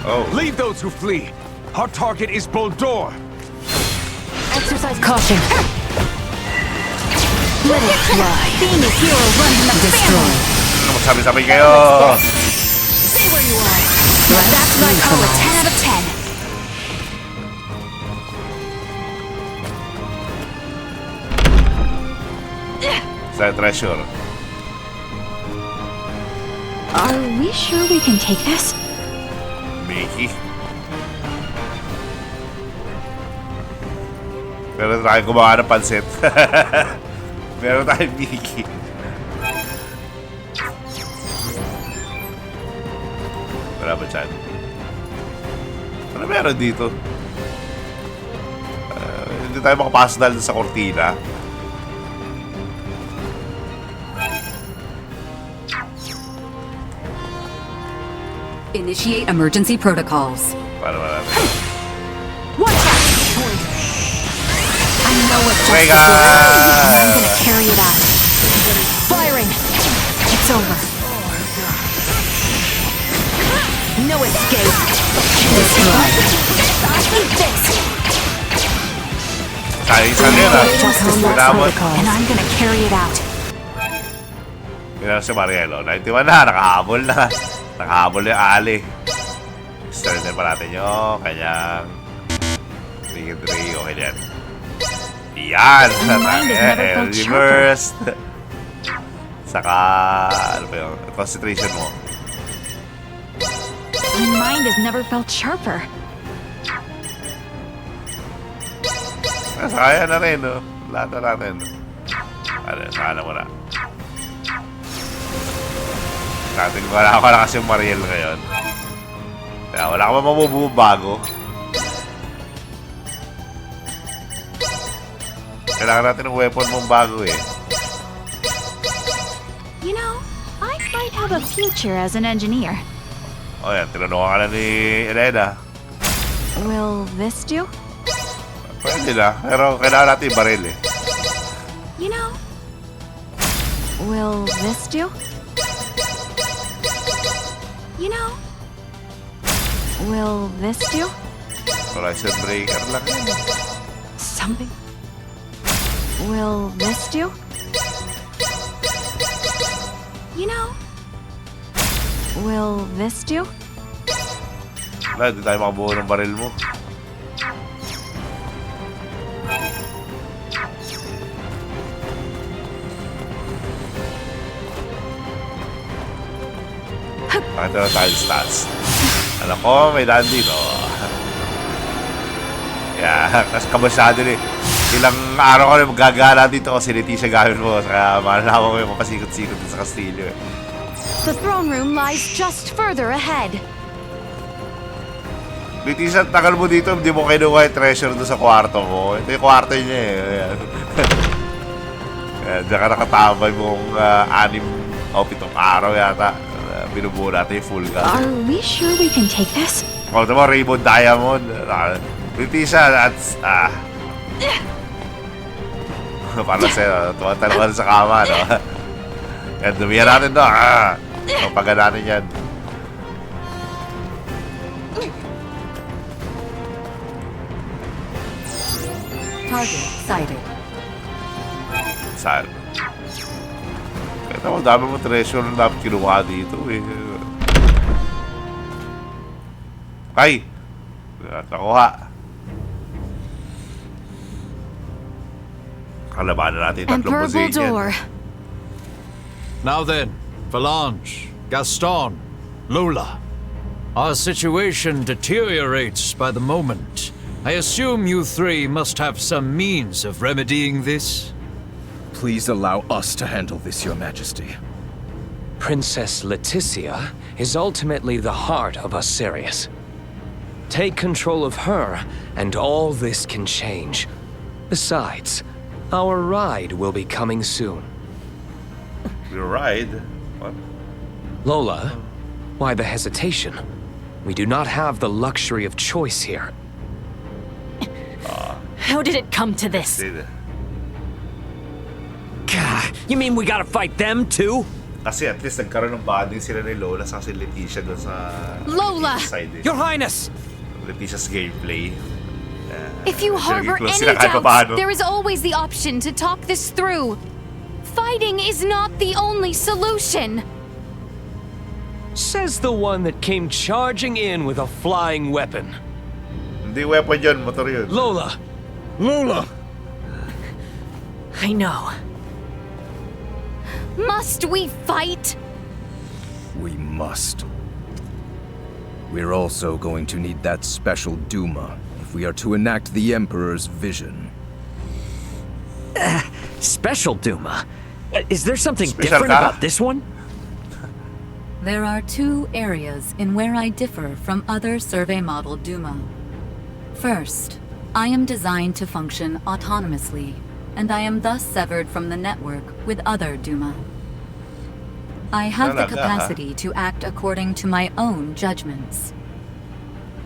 [SPEAKER 3] Oh.
[SPEAKER 9] Leave those who flee. Our target is Bulldor.
[SPEAKER 10] Exercise caution.
[SPEAKER 6] Let it fly. Being a hero runs in the family.
[SPEAKER 3] Ano magsabi-sabi kayo?
[SPEAKER 6] Stay where you are. That's what I call a 10 out of 10.
[SPEAKER 3] Sa treasure.
[SPEAKER 6] Are we sure we can take this?
[SPEAKER 3] Mickey. Meron tayong gumawa ng pansit. Meron tayong Mickey. Wala ba dyan? Ano meron dito? Hindi tayo makapasok dahil sa kortina.
[SPEAKER 4] Initiate emergency protocols.
[SPEAKER 3] Para natin.
[SPEAKER 6] Watch out! I know what
[SPEAKER 3] Oh my
[SPEAKER 6] justice looks like, and I'm
[SPEAKER 3] God!
[SPEAKER 6] gonna carry it out. Firing! It's over. No escape. Destroy. Eat this!
[SPEAKER 3] Sayang yan, ah.
[SPEAKER 6] Justice looks
[SPEAKER 3] Pinamot.
[SPEAKER 6] like, and I'm gonna carry it out.
[SPEAKER 3] Yan si Marielo. 91 na, nakahabol na. Nakahabol yung ali. Strengthen pa natin yung kanyang 3-3. Okay yan. Yan! Energy burst. Saka, ano pa yun? Concentration mo.
[SPEAKER 6] My mind has never felt sharper.
[SPEAKER 3] Saka yan na rin, no? Lahat na natin. Ano, saka na muna. natin. Wala ka na kasi Mariel ngayon. Kaya wala ka mabubago. Kailangan natin ng weapon mong bago eh.
[SPEAKER 15] You know, I might have a future as an engineer.
[SPEAKER 3] O yan, tinanungan ka na ni Elena.
[SPEAKER 15] Will this do?
[SPEAKER 3] Pwede na, pero kailangan natin baril eh.
[SPEAKER 15] You know, will this do? You know, will this do?
[SPEAKER 3] Horizon breaker lang yun.
[SPEAKER 15] Something. Will this do? You know, will this do?
[SPEAKER 3] Wala, hindi tayo makabuo ng baril mo. Nakita na tayo stats. Alam ko, may daan dito. Yeah, kasi kabasado eh. Ilang araw ko na magagala dito kasi Leticia gamit mo. Kaya malalaman ko yung mapasikot-sikot sa kastilyo eh.
[SPEAKER 1] The throne room lies just further ahead.
[SPEAKER 3] Leticia, tagal mo dito, hindi mo kinuha yung treasure doon sa kwarto mo. Ito yung kwarto niya eh. Ayan. Ayan, diyan ka nakatambay mong 6 o 7 araw yata. Binubuo natin yung full gun.
[SPEAKER 15] Are we sure we can take this?
[SPEAKER 3] O, ito mo, Raymond Diamond. Leticia, that's... Para sa'yo, tuwa-talawa sa kama, no? Yan, dumihan natin to. Papaga natin yan.
[SPEAKER 4] Target sighted.
[SPEAKER 3] Saan? Kaya naman, dami mo treasure na dapat kinuha dito, eh. Ay! Nakuha. Kalabanan natin tatlong position.
[SPEAKER 13] Now then, Phalange, Gaston, Lola. Our situation deteriorates by the moment. I assume you three must have some means of remedying this?
[SPEAKER 16] Please allow us to handle this, Your Majesty.
[SPEAKER 5] Princess Leticia is ultimately the heart of Asterius. Take control of her, and all this can change. Besides, our ride will be coming soon.
[SPEAKER 3] Your ride? What?
[SPEAKER 5] Lola, why the hesitation? We do not have the luxury of choice here.
[SPEAKER 1] How did it come to this?
[SPEAKER 14] God, you mean we gotta fight them too?
[SPEAKER 3] Kasi at least nagkaroon ng bonding sila ni Lola sa si Leticia doon sa
[SPEAKER 1] Lola!
[SPEAKER 3] side eh.
[SPEAKER 14] Your Highness!
[SPEAKER 3] Leticia's gameplay.
[SPEAKER 1] If you harbor any doubts, there is always the option to talk this through. Fighting is not the only solution.
[SPEAKER 5] Says the one that came charging in with a flying weapon.
[SPEAKER 3] Hindi weapon yun, motor yun.
[SPEAKER 5] Lola!
[SPEAKER 14] Lola! I know.
[SPEAKER 1] Must we fight?
[SPEAKER 16] We must. We're also going to need that special Duma if we are to enact the Emperor's vision.
[SPEAKER 14] Special Duma? Is there something
[SPEAKER 16] Special
[SPEAKER 14] different
[SPEAKER 16] ka?
[SPEAKER 14] about this one?
[SPEAKER 4] There are two areas in where I differ from other survey model Duma. First, I am designed to function autonomously, and I am thus severed from the network with other Duma. I have the capacity to act according to my own judgments.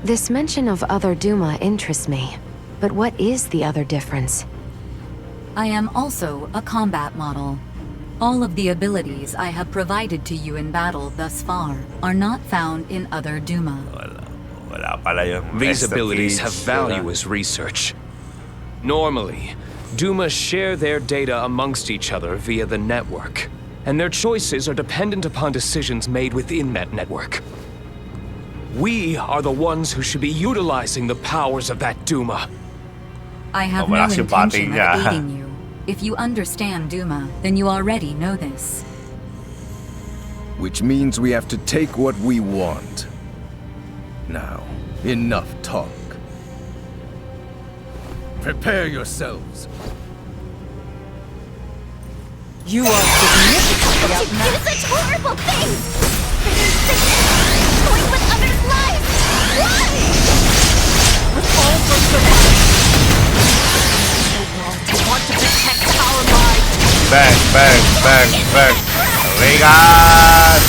[SPEAKER 10] This mention of other Duma interests me, but what is the other difference?
[SPEAKER 4] I am also a combat model. All of the abilities I have provided to you in battle thus far are not found in other Duma.
[SPEAKER 3] Wala pala yung
[SPEAKER 5] These
[SPEAKER 3] Esther
[SPEAKER 5] abilities
[SPEAKER 3] Cage,
[SPEAKER 5] have value as research. Normally, Duma share their data amongst each other via the network, and their choices are dependent upon decisions made within that network. We are the ones who should be utilizing the powers of that Duma.
[SPEAKER 4] I have no intention of aiding you. If you understand Duma, then you already know this.
[SPEAKER 16] Which means we have to take what we want. Now, enough talk. Prepare yourselves.
[SPEAKER 1] You are significantly outmatched.
[SPEAKER 6] Do such horrible things! Toying with others' lives! Why?
[SPEAKER 14] With all the survivors in the world who want to protect our lives.
[SPEAKER 3] Bang, bang, bang, bang. Raymond!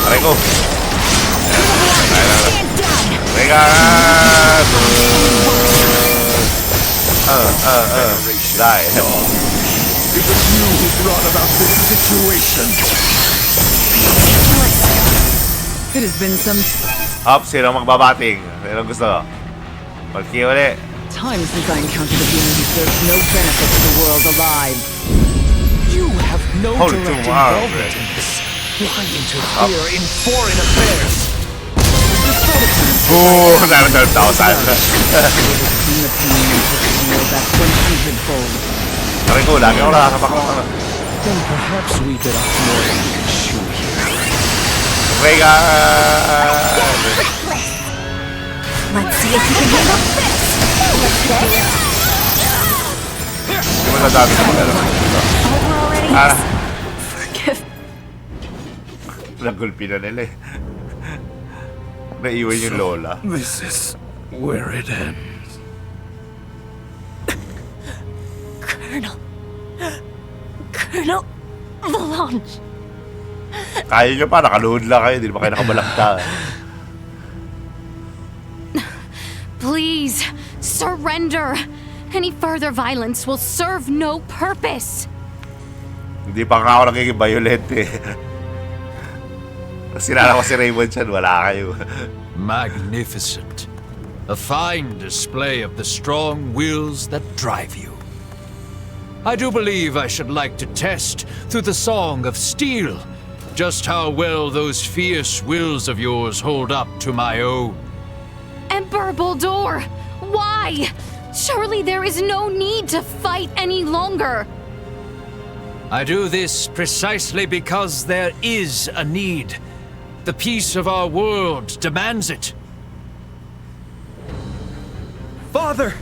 [SPEAKER 3] Aray ko. Raymond! Die.
[SPEAKER 11] It was you who brought about this situation.
[SPEAKER 7] It has been some
[SPEAKER 3] Up, sino magbabating? Sino gusto? Mag-kill ulit.
[SPEAKER 7] time since I encountered a being who serves no benefit to the world alive.
[SPEAKER 5] You have no
[SPEAKER 3] Hold
[SPEAKER 5] direct
[SPEAKER 3] to wow.
[SPEAKER 5] involvement in this. Why interfere in foreign affairs?
[SPEAKER 3] Ooh, that's 12,000. Aray ko, lagi ako nakakapaklak.
[SPEAKER 5] Then perhaps we bit off more than we can chew here.
[SPEAKER 3] Raymond!
[SPEAKER 6] Let's see if you can handle this! Let's go!
[SPEAKER 3] Hindi mo nadami sa mga
[SPEAKER 6] Over already?
[SPEAKER 7] Forgive.
[SPEAKER 3] Nagulpi na nila eh. Naiwan yung lola.
[SPEAKER 11] This is where it ends.
[SPEAKER 15] Colonel Valanche.
[SPEAKER 3] Kaya nyo pa, nakaluhod lang kayo. Hindi naman kayo nakabalakta.
[SPEAKER 1] Please, surrender. Any further violence will serve no purpose.
[SPEAKER 3] Hindi pa nga ako nagiging violent eh. Sinala ko si Raymond dyan, wala kayo.
[SPEAKER 13] Magnificent. A fine display of the strong wills that drive you. I do believe I should like to test, through the Song of Steel, just how well those fierce wills of yours hold up to my own.
[SPEAKER 1] Emperor Buldur, why? Surely there is no need to fight any longer.
[SPEAKER 13] I do this precisely because there is a need. The peace of our world demands it.
[SPEAKER 8] Father!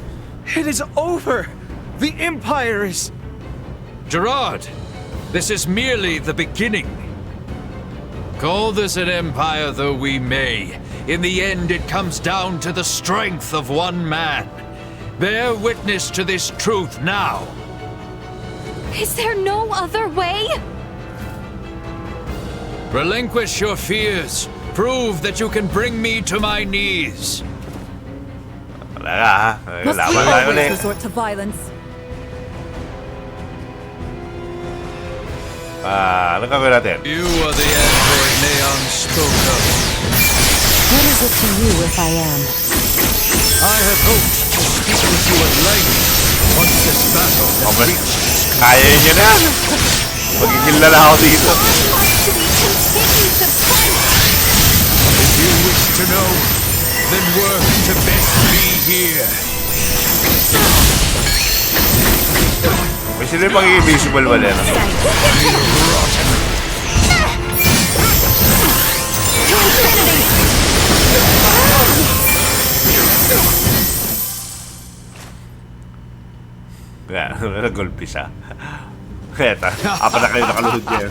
[SPEAKER 8] It is over! The Empire is...
[SPEAKER 13] Gerard, this is merely the beginning. Call this an empire though we may, in the end it comes down to the strength of one man. Bear witness to this truth now.
[SPEAKER 1] Is there no other way?
[SPEAKER 13] Relinquish your fears. Prove that you can bring me to my knees.
[SPEAKER 3] Wala ka ha.
[SPEAKER 7] Must we
[SPEAKER 3] Laban tayo ulit.
[SPEAKER 7] always resort to violence?
[SPEAKER 3] Anong gagawin natin?
[SPEAKER 13] You are the android Neon spoke of.
[SPEAKER 10] What is it to you if I am?
[SPEAKER 13] I had hoped to speak with you at length once this battle has reached its
[SPEAKER 3] Kaya nyo na. Magiging lala ako dito.
[SPEAKER 13] If you wish to know, then work to best be here.
[SPEAKER 3] May sino yung magiging visible ba din? Kaya, nagulpi siya. Kaya, apat na kayo nakaluhod niya.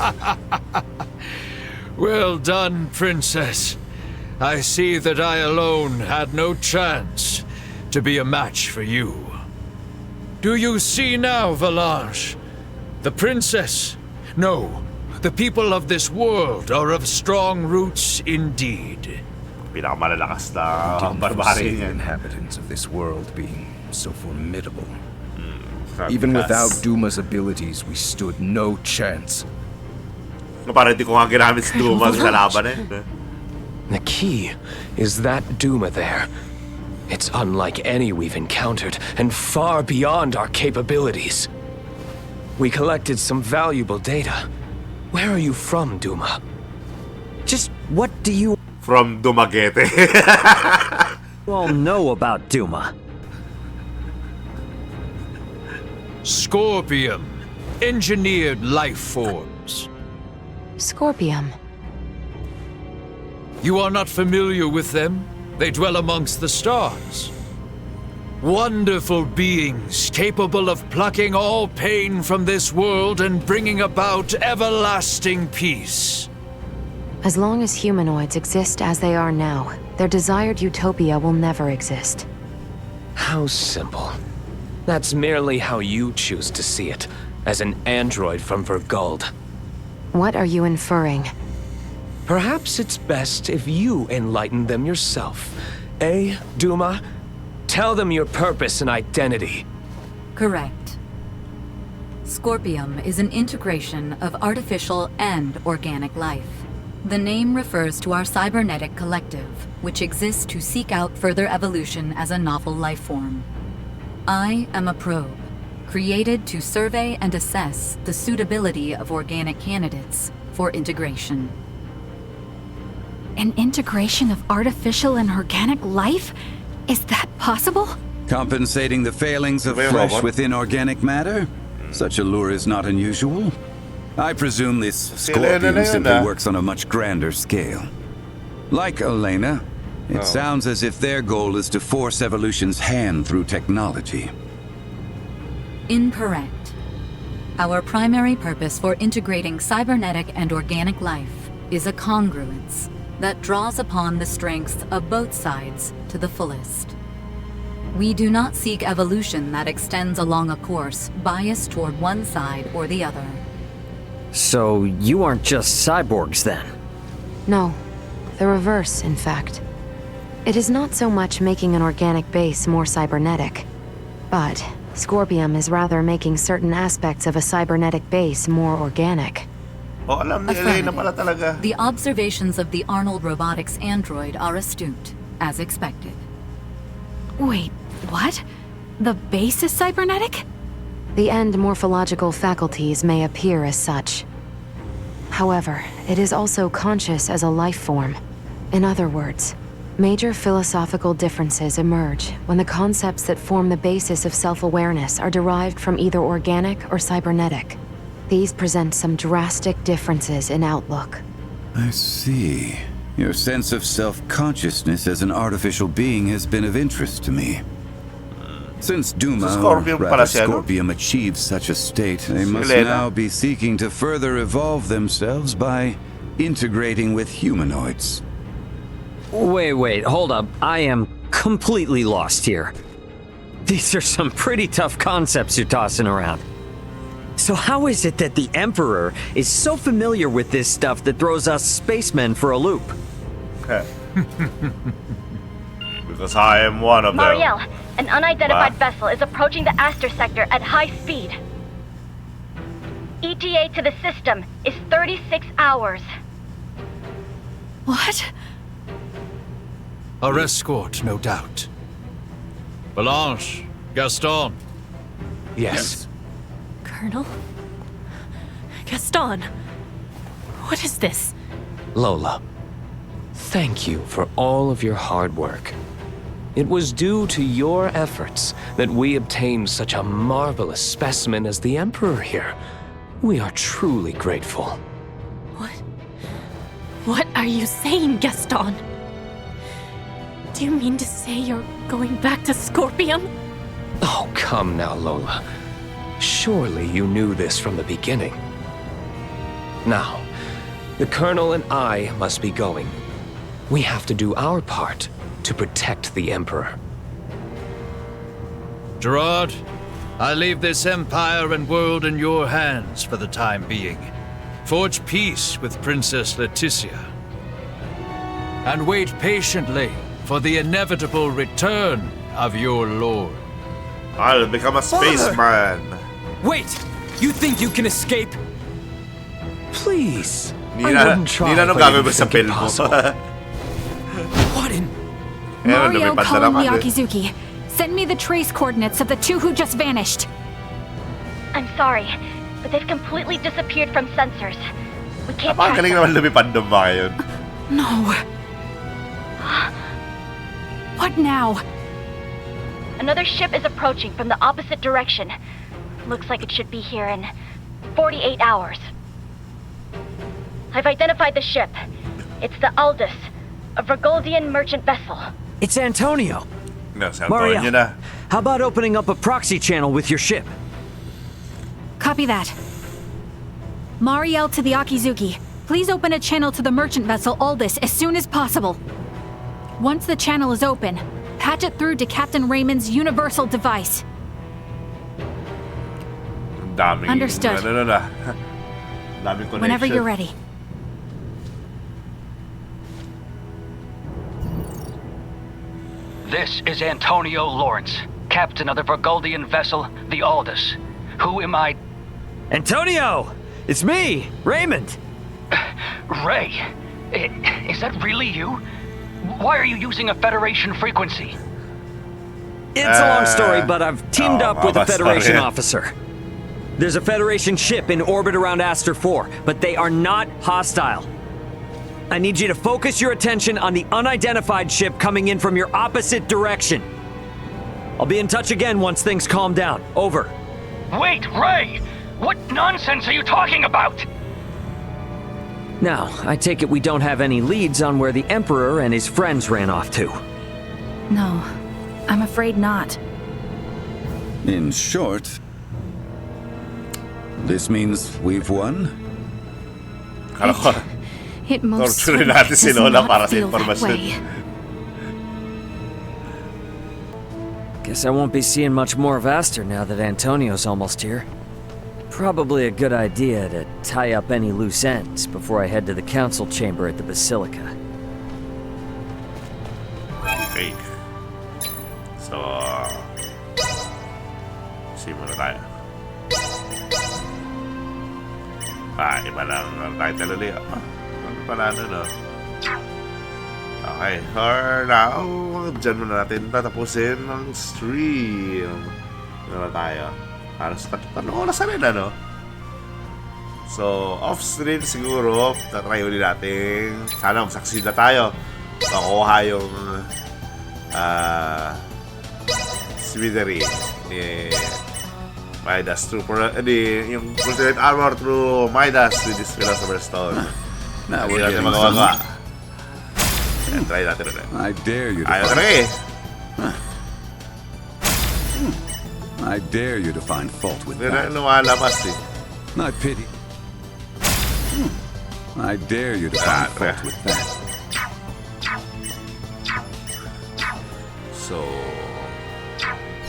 [SPEAKER 13] Well done, Princess. I see that I alone had no chance to be a match for you. Do you see now, Valanche? The Princess? No, the people of this world are of strong roots indeed.
[SPEAKER 3] Pinakamalalakas na
[SPEAKER 11] I didn't
[SPEAKER 3] barbarian
[SPEAKER 11] foresee the
[SPEAKER 3] yan.
[SPEAKER 11] inhabitants of this world being so formidable. Even without Duma's abilities, we stood no chance.
[SPEAKER 3] Parang di ko nga ginamit si Duma sa laban eh.
[SPEAKER 5] The key is that Duma there. It's unlike any we've encountered, and far beyond our capabilities. We collected some valuable data. Where are you from, Duma?
[SPEAKER 2] Just what do you
[SPEAKER 3] From Dumaguete.
[SPEAKER 2] all know about Duma?
[SPEAKER 13] Scorpium. Engineered life forms.
[SPEAKER 10] Scorpium.
[SPEAKER 13] You are not familiar with them? They dwell amongst the stars. Wonderful beings capable of plucking all pain from this world and bringing about everlasting peace.
[SPEAKER 10] As long as humanoids exist as they are now, their desired utopia will never exist.
[SPEAKER 5] How simple. That's merely how you choose to see it, as an android from Verguld.
[SPEAKER 10] What are you inferring?
[SPEAKER 5] Perhaps it's best if you enlighten them yourself. Eh, Duma? Tell them your purpose and identity.
[SPEAKER 4] Correct. Scorpium is an integration of artificial and organic life. The name refers to our cybernetic collective, which exists to seek out further evolution as a novel life form. I am a probe, created to survey and assess the suitability of organic candidates for integration.
[SPEAKER 1] An integration of artificial and organic life? Is that possible?
[SPEAKER 17] Compensating the failings of flesh within organic matter? Such a lure is not unusual. I presume this Scorpion simply works on a much grander scale. Like Elena, it sounds as if their goal is to force evolution's hand through technology.
[SPEAKER 4] Incorrect. Our primary purpose for integrating cybernetic and organic life is a congruence that draws upon the strengths of both sides to the fullest. We do not seek evolution that extends along a course biased toward one side or the other.
[SPEAKER 2] So you aren't just cyborgs then?
[SPEAKER 10] No, the reverse, in fact. It is not so much making an organic base more cybernetic, but Scorpium is rather making certain aspects of a cybernetic base more organic.
[SPEAKER 3] Oh, alam ni Elena pala talaga.
[SPEAKER 4] The observations of the Arnold Robotics android are astute, as expected.
[SPEAKER 1] Wait, what? The base is cybernetic?
[SPEAKER 10] The end morphological faculties may appear as such. However, it is also conscious as a life form. In other words, major philosophical differences emerge when the concepts that form the basis of self-awareness are derived from either organic or cybernetic. These present some drastic differences in outlook.
[SPEAKER 17] I see. Your sense of self-consciousness as an artificial being has been of interest to me. Since Duma, or rather Scorpium, achieves such a state, they must now be seeking to further evolve themselves by integrating with humanoids.
[SPEAKER 2] Wait, hold up. I am completely lost here. These are some pretty tough concepts you're tossing around. So how is it that the Emperor is so familiar with this stuff that throws us spacemen for a loop?
[SPEAKER 3] Because I am one of them.
[SPEAKER 18] Marielle, an unidentified vessel is approaching the Aster sector at high speed. ETA to the system is 36 hours.
[SPEAKER 1] What?
[SPEAKER 13] Our escort, no doubt. Blanche, Gaston.
[SPEAKER 5] Yes.
[SPEAKER 14] Colonel? Gaston? What is this?
[SPEAKER 5] Lola, thank you for all of your hard work. It was due to your efforts that we obtained such a marvelous specimen as the Emperor here. We are truly grateful.
[SPEAKER 14] What are you saying, Gaston? Do you mean to say you're going back to Scorpium?
[SPEAKER 5] Oh, come now, Lola. Surely you knew this from the beginning. Now, the Colonel and I must be going. We have to do our part to protect the Emperor.
[SPEAKER 13] Gerard, I leave this empire and world in your hands for the time being. Forge peace with Princess Leticia. And wait patiently for the inevitable return of your lord.
[SPEAKER 3] I'll become a spaceman.
[SPEAKER 19] Wait! You think you can escape?
[SPEAKER 5] Please.
[SPEAKER 3] Hindi na gagawin mo sa film mo.
[SPEAKER 19] What in?
[SPEAKER 1] Mario calling the Akizuki. Send me the trace coordinates of the two who just vanished.
[SPEAKER 18] I'm sorry, but they've completely disappeared from sensors. We can't track
[SPEAKER 3] Napakaling
[SPEAKER 18] them.
[SPEAKER 3] naman lumipad ng mga yun.
[SPEAKER 1] No. What now?
[SPEAKER 18] Another ship is approaching from the opposite direction. Looks like it should be here in 48 hours. I've identified the ship. It's the Ydas, a Vergoldian merchant vessel.
[SPEAKER 2] It's Antonio.
[SPEAKER 3] Nasa
[SPEAKER 2] Maria,
[SPEAKER 3] Antonio na.
[SPEAKER 2] how about opening up a proxy channel with your ship?
[SPEAKER 1] Copy that. Marielle to the Akizuki.
[SPEAKER 15] Please open a channel to the merchant vessel Ydas as soon as possible. Once the channel is open, patch it through to Captain Raymond's universal device.
[SPEAKER 3] Daming,
[SPEAKER 15] Understood.
[SPEAKER 3] Daming connection.
[SPEAKER 15] Whenever you're ready.
[SPEAKER 20] This is Antonio Lawrence, captain of the Vergoldian vessel, the Ydas. Who am I?
[SPEAKER 2] Antonio! It's me, Raymond!
[SPEAKER 20] Ray, is that really you? Why are you using a Federation frequency?
[SPEAKER 2] It's a long story, but I've teamed up with a Federation officer. There's a Federation ship in orbit around Astor 4, but they are not hostile. I need you to focus your attention on the unidentified ship coming in from your opposite direction. I'll be in touch again once things calm down. Over.
[SPEAKER 20] Wait, Ray! What nonsense are you talking about?
[SPEAKER 2] Now, I take it we don't have any leads on where the Emperor and his friends ran off to.
[SPEAKER 15] No, I'm afraid not.
[SPEAKER 17] In short, this means we've won?
[SPEAKER 1] It most
[SPEAKER 3] Torture natin si Lola para sa informasyon.
[SPEAKER 2] Guess I won't be seeing much more of Astor now that Antonio's almost here. Probably a good idea to tie up any loose ends before I head to the council chamber at the Basilica.
[SPEAKER 3] Okay. So, simula tayo. Iba lang ang title ulit. Ano pala no? Okay, for now, dyan muna natin tatapusin ang stream. Ano tayo? Para sa 3 oras na rin, ano? So, off-stream siguro, tatry ulit natin. Sana mag-succeed na tayo. Makuha yung Smithery ni Ydas through yung Ultimate Armor through Ydas with this Philosopher's Stone. Hindi natin magawa. Try natin ulit.
[SPEAKER 17] I dare you to
[SPEAKER 3] Ayaw talaga eh.
[SPEAKER 17] I dare you to find fault with
[SPEAKER 3] Hindi na
[SPEAKER 17] that.
[SPEAKER 3] lumalabas eh.
[SPEAKER 17] I pity. I dare you to find fault with that.
[SPEAKER 3] So,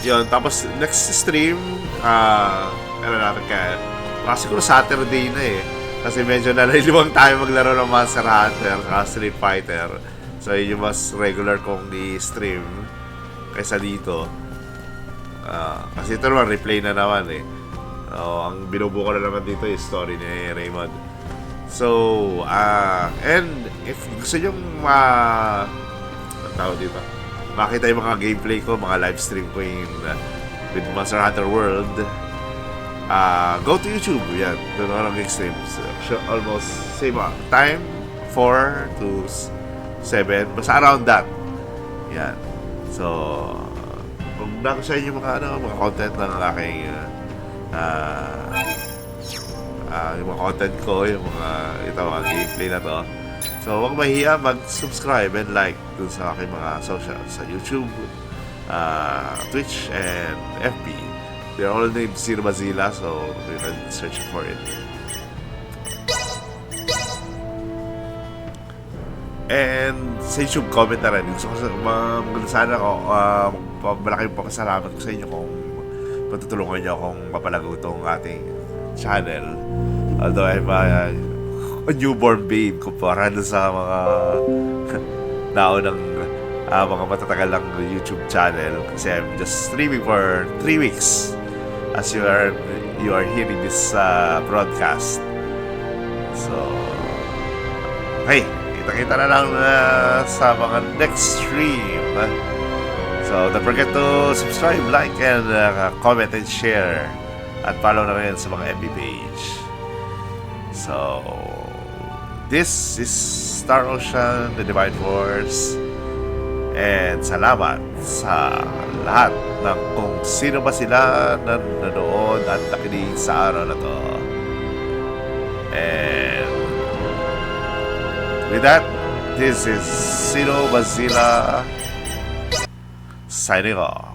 [SPEAKER 3] yun. Tapos, next stream, ano natin kaya, siguro Saturday na eh. Kasi medyo naliliwang tayo maglaro ng Monster Hunter at Street Fighter. So, yun yung mas regular kong di-stream kaysa dito. Kasi ito naman, replay na naman eh. Ang binubuo ko na naman dito yung story ni Raymond. So, and if gusto nyo tawag dito, makita yung mga gameplay ko, mga live stream ko with Monster Hunter World, go to YouTube. Yan, doon ako nag-stream. So, almost same time, 4 to 7, basta around that. Yan. So, kung na ko sa inyo mga content ng aking yung mga content ko, yung mga gameplay na to. So, huwag mahiya mag-subscribe and like dun sa aking mga social sa YouTube, Twitch, and FB. They're all named Zero Bazilla, so you can search for it. And sa YouTube, comment na rin. Gusto ko sana ko, malaking papasalamat ko sa inyo kung patutulungan nyo akong mapalago itong ating channel. Although I'm a newborn babe kumpara sa mga naunang mga matatagal lang YouTube channel. Kasi I'm just streaming for 3 weeks as you are hearing this broadcast. So, hey, kita-kita na lang sa mga next stream. So, don't forget to subscribe, like, and comment and share. At follow na rin sa mga FB page. So, this is Star Ocean, the Divine Force. And salamat sa lahat ng kung sino ba sila na nanood at nakinig sa araw na to. And with that, this is Sino Bazilla signing off.